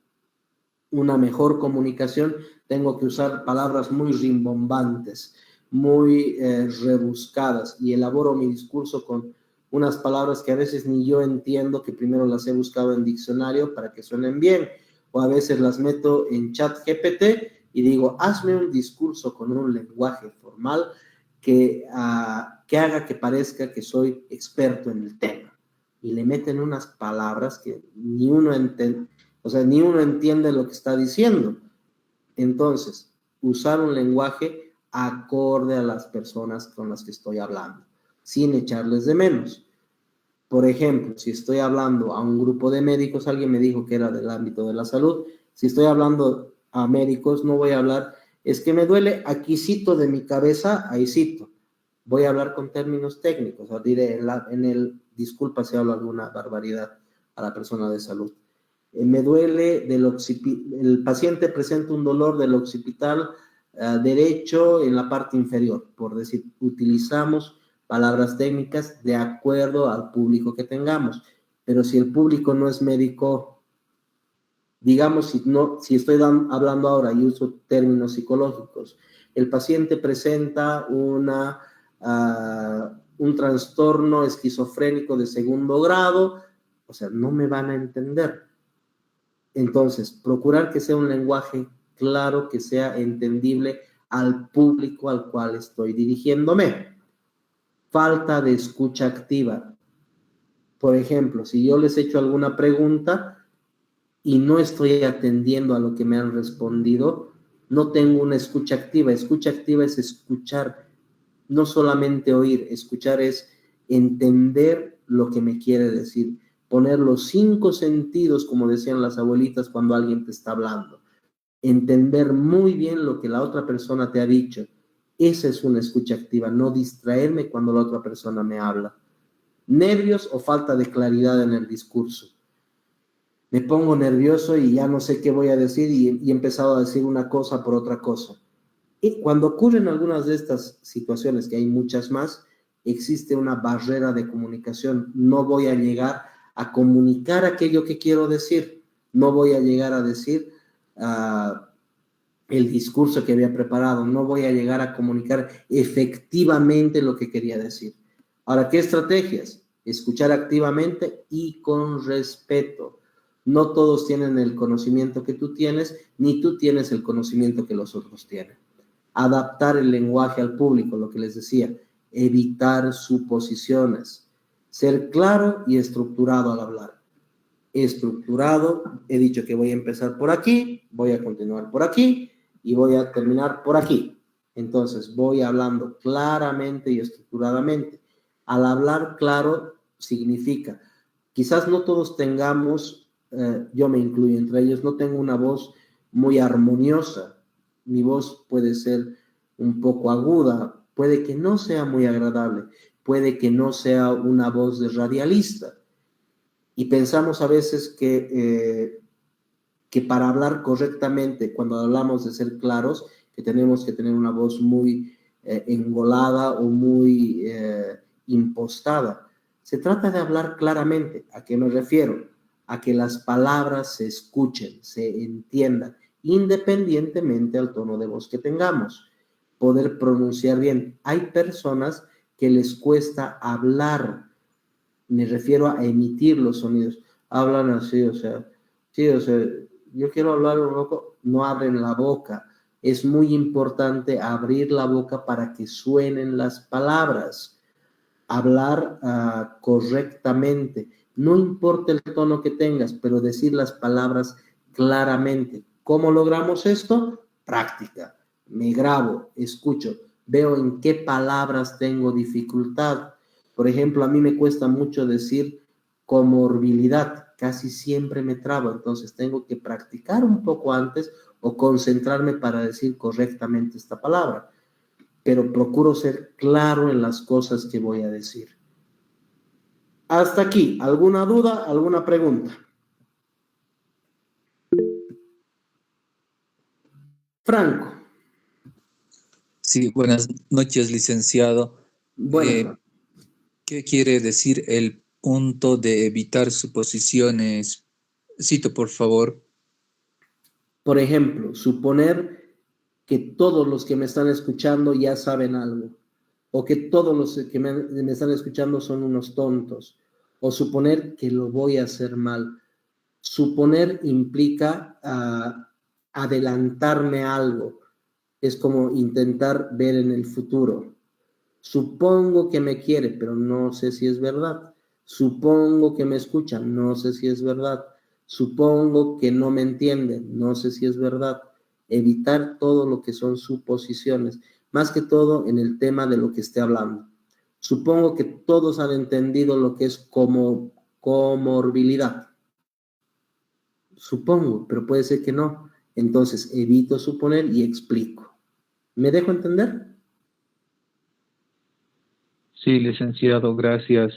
mejor comunicación tengo que usar palabras muy rimbombantes, muy rebuscadas, y elaboro mi discurso con unas palabras que a veces ni yo entiendo, que primero las he buscado en diccionario para que suenen bien, o a veces las meto en ChatGPT y digo, hazme un discurso con un lenguaje formal que haga que parezca que soy experto en el tema. Y le meten unas palabras que ni uno entiende lo que está diciendo. Entonces, usar un lenguaje acorde a las personas con las que estoy hablando, sin echarles de menos. Por ejemplo, si estoy hablando a un grupo de médicos, alguien me dijo que era del ámbito de la salud, si estoy hablando a médicos, no voy a hablar, es que me duele aquícito de mi cabeza, ahícito. Voy a hablar con términos técnicos, o diré disculpa si hablo alguna barbaridad a la persona de salud. Me duele el paciente presenta un dolor del occipital derecho en la parte inferior, por decir, utilizamos palabras técnicas de acuerdo al público que tengamos. Pero si el público no es médico, digamos, si estoy hablando ahora y uso términos psicológicos, el paciente presenta un trastorno esquizofrénico de 2º grado, o sea, no me van a entender. Entonces, procurar que sea un lenguaje claro, que sea entendible al público al cual estoy dirigiéndome. Falta de escucha activa. Por ejemplo, si yo les he hecho alguna pregunta y no estoy atendiendo a lo que me han respondido, no tengo una escucha activa. Escucha activa es escuchar, no solamente oír. Escuchar es entender lo que me quiere decir. Poner los 5 sentidos, como decían las abuelitas cuando alguien te está hablando. Entender muy bien lo que la otra persona te ha dicho. Esa es una escucha activa, no distraerme cuando la otra persona me habla. Nervios o falta de claridad en el discurso. Me pongo nervioso y ya no sé qué voy a decir y he empezado a decir una cosa por otra cosa. Y cuando ocurren algunas de estas situaciones, que hay muchas más, existe una barrera de comunicación. No voy a llegar a comunicar aquello que quiero decir. No voy a llegar a decir el discurso que había preparado. No voy a llegar a comunicar efectivamente lo que quería decir. Ahora, ¿qué estrategias? Escuchar activamente y con respeto. No todos tienen el conocimiento que tú tienes, ni tú tienes el conocimiento que los otros tienen. Adaptar el lenguaje al público, lo que les decía, evitar suposiciones, ser claro y estructurado al hablar. Estructurado, he dicho que voy a empezar por aquí, voy a continuar por aquí y voy a terminar por aquí. Entonces, voy hablando claramente y estructuradamente. Al hablar claro significa, quizás no todos tengamos, yo me incluyo entre ellos, no tengo una voz muy armoniosa. Mi voz puede ser un poco aguda, puede que no sea muy agradable, puede que no sea una voz de radialista. Y pensamos a veces que para hablar correctamente, cuando hablamos de ser claros, que tenemos que tener una voz muy engolada o muy impostada. Se trata de hablar claramente. ¿A qué me refiero? A que las palabras se escuchen, se entiendan, independientemente al tono de voz que tengamos. Poder pronunciar bien. Hay personas que les cuesta hablar. Me refiero a emitir los sonidos. Hablan así, yo quiero hablar un poco, no abren la boca. Es muy importante abrir la boca para que suenen las palabras. Hablar correctamente. No importa el tono que tengas, pero decir las palabras claramente. ¿Cómo logramos esto? Práctica. Me grabo, escucho, veo en qué palabras tengo dificultad. Por ejemplo, a mí me cuesta mucho decir comorbilidad, casi siempre me trabo, entonces tengo que practicar un poco antes o concentrarme para decir correctamente esta palabra, pero procuro ser claro en las cosas que voy a decir. Hasta aquí, ¿alguna duda, alguna pregunta? Franco. Sí, buenas noches, licenciado. Buenas. ¿Qué quiere decir el punto de evitar suposiciones? Cito, por favor. Por ejemplo, suponer que todos los que me están escuchando ya saben algo, o que todos los que me están escuchando son unos tontos, o suponer que lo voy a hacer mal. Suponer implica adelantarme a algo, es como intentar ver en el futuro. Supongo que me quiere, pero no sé si es verdad. Supongo que me escucha, no sé si es verdad. Supongo que no me entiende, no sé si es verdad. Evitar todo lo que son suposiciones, más que todo en el tema de lo que esté hablando. Supongo que todos han entendido lo que es como comorbilidad. Supongo, pero puede ser que no. Entonces evito suponer y explico. ¿Me dejo entender? Sí, licenciado, gracias.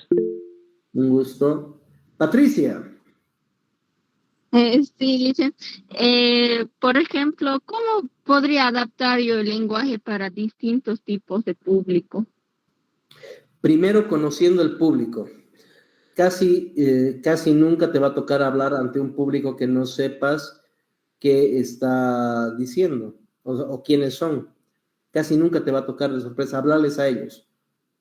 Un gusto. Patricia. Sí, Lice. Por ejemplo, ¿cómo podría adaptar yo el lenguaje para distintos tipos de público? Primero, conociendo el público. Casi nunca te va a tocar hablar ante un público que no sepas qué está diciendo o quiénes son. Casi nunca te va a tocar de sorpresa hablarles a ellos.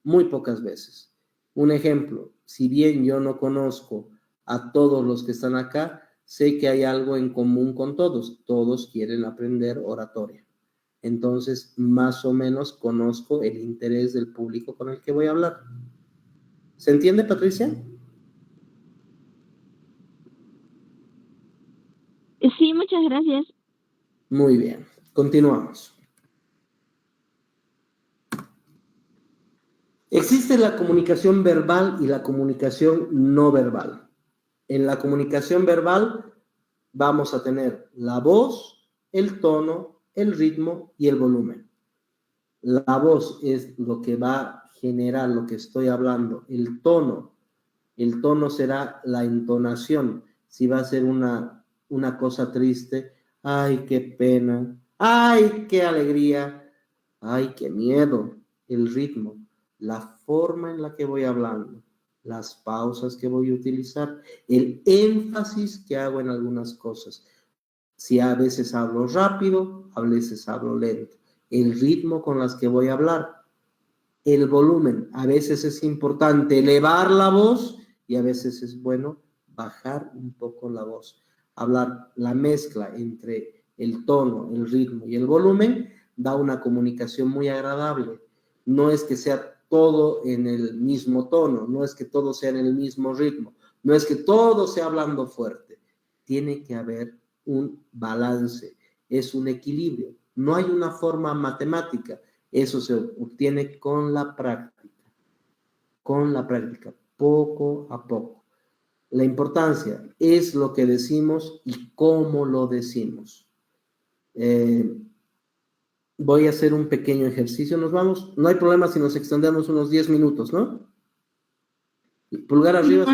Muy pocas veces. Un ejemplo, si bien yo no conozco a todos los que están acá, sé que hay algo en común con todos. Todos quieren aprender oratoria. Entonces, más o menos conozco el interés del público con el que voy a hablar. ¿Se entiende, Patricia? Sí, muchas gracias. Muy bien, continuamos. Existe la comunicación verbal y la comunicación no verbal. En la comunicación verbal vamos a tener la voz, el tono, el ritmo y el volumen. La voz es lo que va a generar lo que estoy hablando. El tono será la entonación. Si va a ser una cosa triste, ¡ay, qué pena! ¡Ay, qué alegría! ¡Ay, qué miedo! El ritmo. la forma en la que voy hablando, las pausas que voy a utilizar, el énfasis que hago en algunas cosas. Si a veces hablo rápido, a veces hablo lento. El ritmo con las que voy a hablar. El volumen. A veces es importante elevar la voz y a veces es bueno bajar un poco la voz. Hablar, la mezcla entre el tono, el ritmo y el volumen da una comunicación muy agradable. No es que sea todo en el mismo tono, no es que todo sea en el mismo ritmo, no es que todo sea hablando fuerte. Tiene que haber un balance, es un equilibrio. No hay una forma matemática, eso se obtiene con la práctica, poco a poco. La importancia es lo que decimos y cómo lo decimos. Voy a hacer un pequeño ejercicio, nos vamos, no hay problema si nos extendemos unos 10 minutos, ¿no? Pulgar arriba.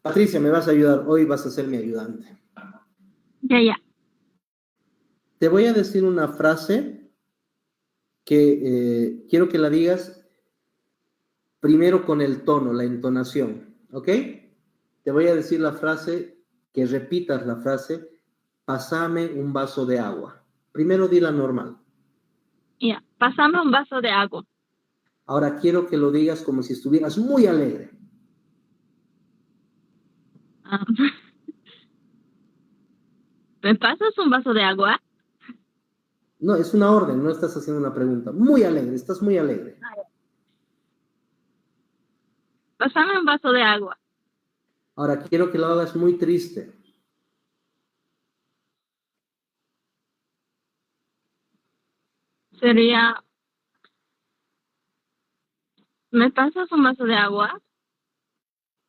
Patricia, me vas a ayudar, hoy vas a ser mi ayudante. Ya. Te voy a decir una frase que quiero que la digas primero con el tono, la entonación, ¿ok? Te voy a decir la frase, que repitas la frase, pásame un vaso de agua. Primero dila normal. Ya, pásame un vaso de agua. Ahora quiero que lo digas como si estuvieras muy alegre. ¿Me pasas un vaso de agua? No, es una orden, no estás haciendo una pregunta. Muy alegre, estás muy alegre. Pásame un vaso de agua. Ahora quiero que lo hagas muy triste. Sería, ¿me pasas un vaso de agua?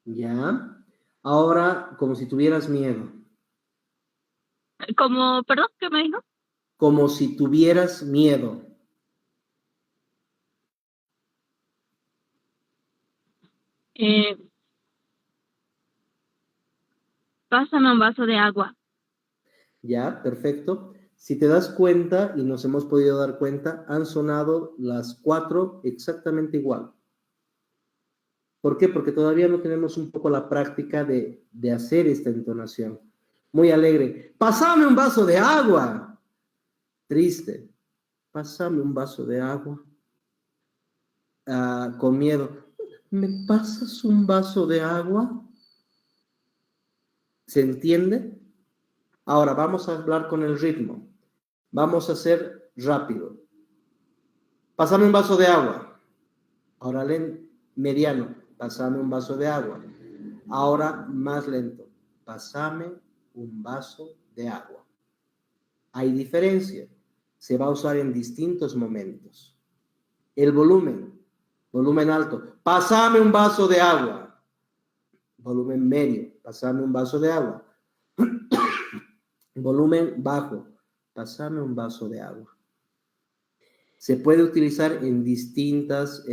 Ya. Ahora, como si tuvieras miedo. Como, perdón, ¿qué me dijo? Como si tuvieras miedo. Pásame un vaso de agua. Ya, perfecto. Si te das cuenta, y nos hemos podido dar cuenta, han sonado las 4 exactamente igual. ¿Por qué? Porque todavía no tenemos un poco la práctica de hacer esta entonación. Muy alegre. ¡Pásame un vaso de agua! Triste. Pásame un vaso de agua. Con miedo. ¿Me pasas un vaso de agua? ¿Se entiende? Ahora vamos a hablar con el ritmo. Vamos a hacer rápido. Pásame un vaso de agua. Ahora mediano. Pásame un vaso de agua. Ahora más lento. Pásame un vaso de agua. Hay diferencia. Se va a usar en distintos momentos. El volumen. Volumen alto. Pásame un vaso de agua. Volumen medio. Pásame un vaso de agua. Volumen bajo. Pásame un vaso de agua. Se puede utilizar en distintas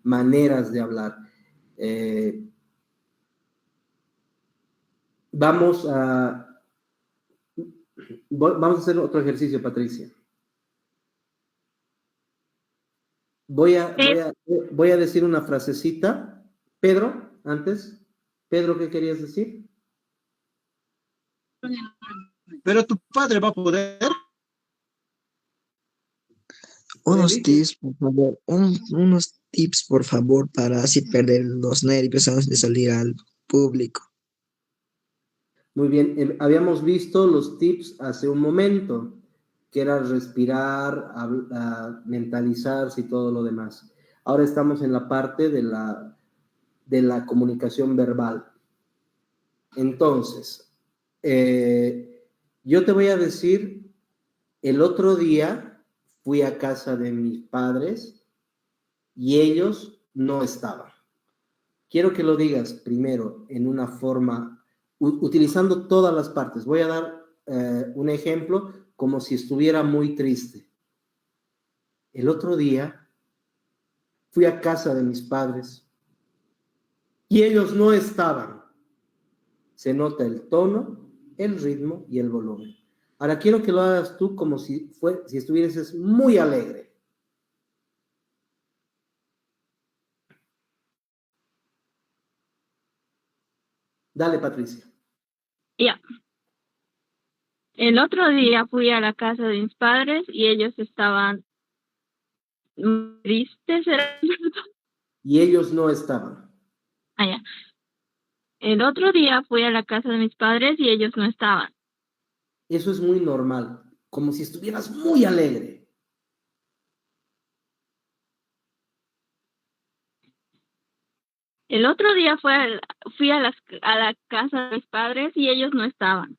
maneras de hablar. Vamos a hacer otro ejercicio, Patricia. Voy a decir una frasecita. Pedro, antes. Pedro, ¿qué querías decir? Pero tu padre va a poder. Unos tips, por favor, unos tips, por favor, para así perder los nervios antes de salir al público. Muy bien, habíamos visto los tips hace un momento, que era respirar, mentalizarse y todo lo demás. Ahora estamos en la parte de la comunicación verbal. Entonces, yo te voy a decir, el otro día fui a casa de mis padres y ellos no estaban. Quiero que lo digas primero en una forma, utilizando todas las partes. Voy a dar un ejemplo como si estuviera muy triste. El otro día fui a casa de mis padres y ellos no estaban. Se nota el tono, el ritmo y el volumen. Ahora quiero que lo hagas tú como si estuvieses muy alegre. Dale, Patricia. Ya. El otro día fui a la casa de mis padres y ellos estaban tristes. Y ellos no estaban. Ah, ya. El otro día fui a la casa de mis padres y ellos no estaban. Eso es muy normal, como si estuvieras muy alegre. El otro día fui a la casa de mis padres y ellos no estaban.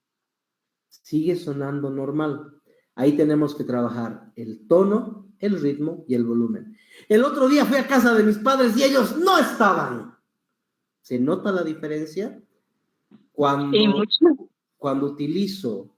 Sigue sonando normal. Ahí tenemos que trabajar el tono, el ritmo y el volumen. El otro día fui a casa de mis padres y ellos no estaban. ¿Se nota la diferencia? Cuando utilizo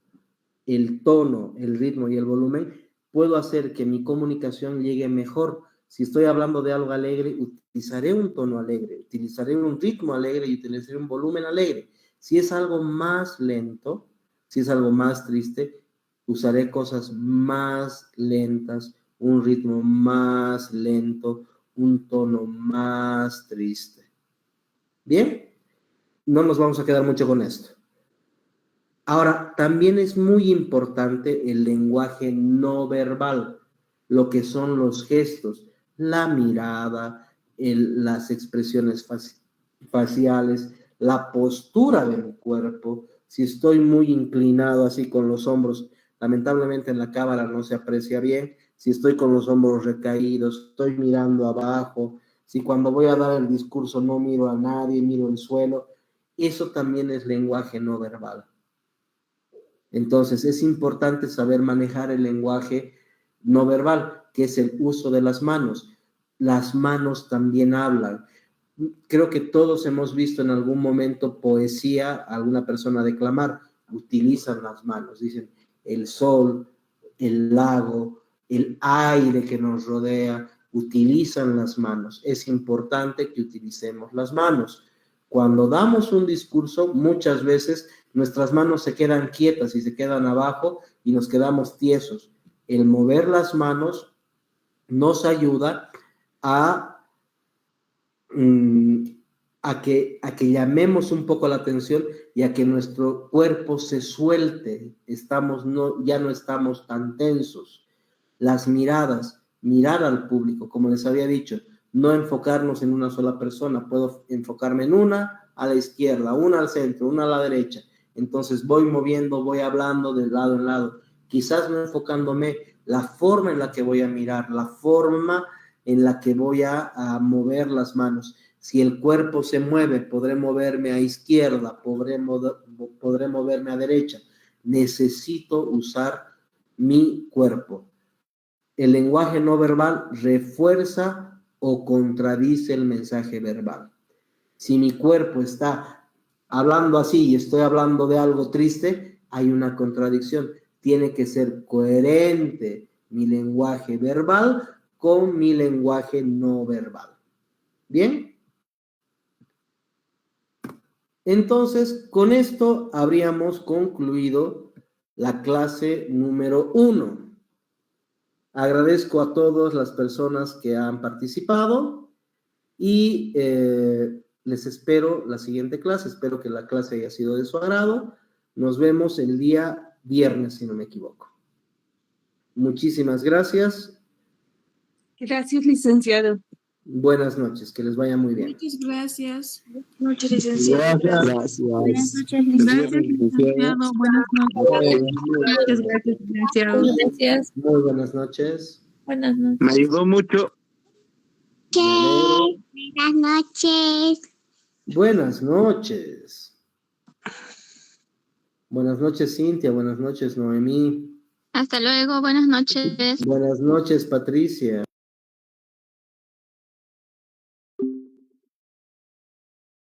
el tono, el ritmo y el volumen, puedo hacer que mi comunicación llegue mejor. Si estoy hablando de algo alegre, utilizaré un tono alegre, utilizaré un ritmo alegre y utilizaré un volumen alegre. Si es algo más lento, si es algo más triste, usaré cosas más lentas, un ritmo más lento, un tono más triste. ¿Bien? No nos vamos a quedar mucho con esto. Ahora, también es muy importante el lenguaje no verbal, lo que son los gestos, la mirada, las expresiones faciales, la postura de mi cuerpo. Si estoy muy inclinado así con los hombros, lamentablemente en la cámara no se aprecia bien. Si estoy con los hombros recaídos, estoy mirando abajo, si cuando voy a dar el discurso no miro a nadie, miro el suelo, eso también es lenguaje no verbal. Entonces, es importante saber manejar el lenguaje no verbal, que es el uso de las manos. Las manos también hablan. Creo que todos hemos visto en algún momento poesía, alguna persona declamar, utilizan las manos, dicen el sol, el lago, el aire que nos rodea, utilizan las manos. Es importante que utilicemos las manos. Cuando damos un discurso, muchas veces nuestras manos se quedan quietas y se quedan abajo y nos quedamos tiesos. El mover las manos nos ayuda a que llamemos un poco la atención y a que nuestro cuerpo se suelte. Ya no estamos tan tensos. Las miradas, mirar al público, como les había dicho, no enfocarnos en una sola persona. Puedo enfocarme en una a la izquierda, una al centro, una a la derecha. Entonces voy moviendo, voy hablando de lado en lado. Quizás no enfocándome la forma en la que voy a mirar, la forma en la que voy a mover las manos. Si el cuerpo se mueve, podré moverme a izquierda, podré moverme a derecha. Necesito usar mi cuerpo. El lenguaje no verbal refuerza o contradice el mensaje verbal. Si mi cuerpo está hablando así y estoy hablando de algo triste, hay una contradicción. Tiene que ser coherente mi lenguaje verbal con mi lenguaje no verbal. ¿Bien? Entonces, con esto habríamos concluido la clase número 1. Agradezco a todas las personas que han participado y les espero la siguiente clase. Espero que la clase haya sido de su agrado. Nos vemos el día viernes, si no me equivoco. Muchísimas gracias. Gracias, licenciado. Buenas noches, que les vaya muy bien. Muchas gracias. Buenas noches, licenciado. Gracias. Buenas noches, licenciado. Buenas noches. Muchas gracias, licenciado. Gracias. Muy buenas noches. Buenas noches. Me ayudó mucho. Buenas noches. Buenas noches. Buenas noches, Cintia. Buenas noches, Noemí. Hasta luego, buenas noches. Buenas noches, Patricia.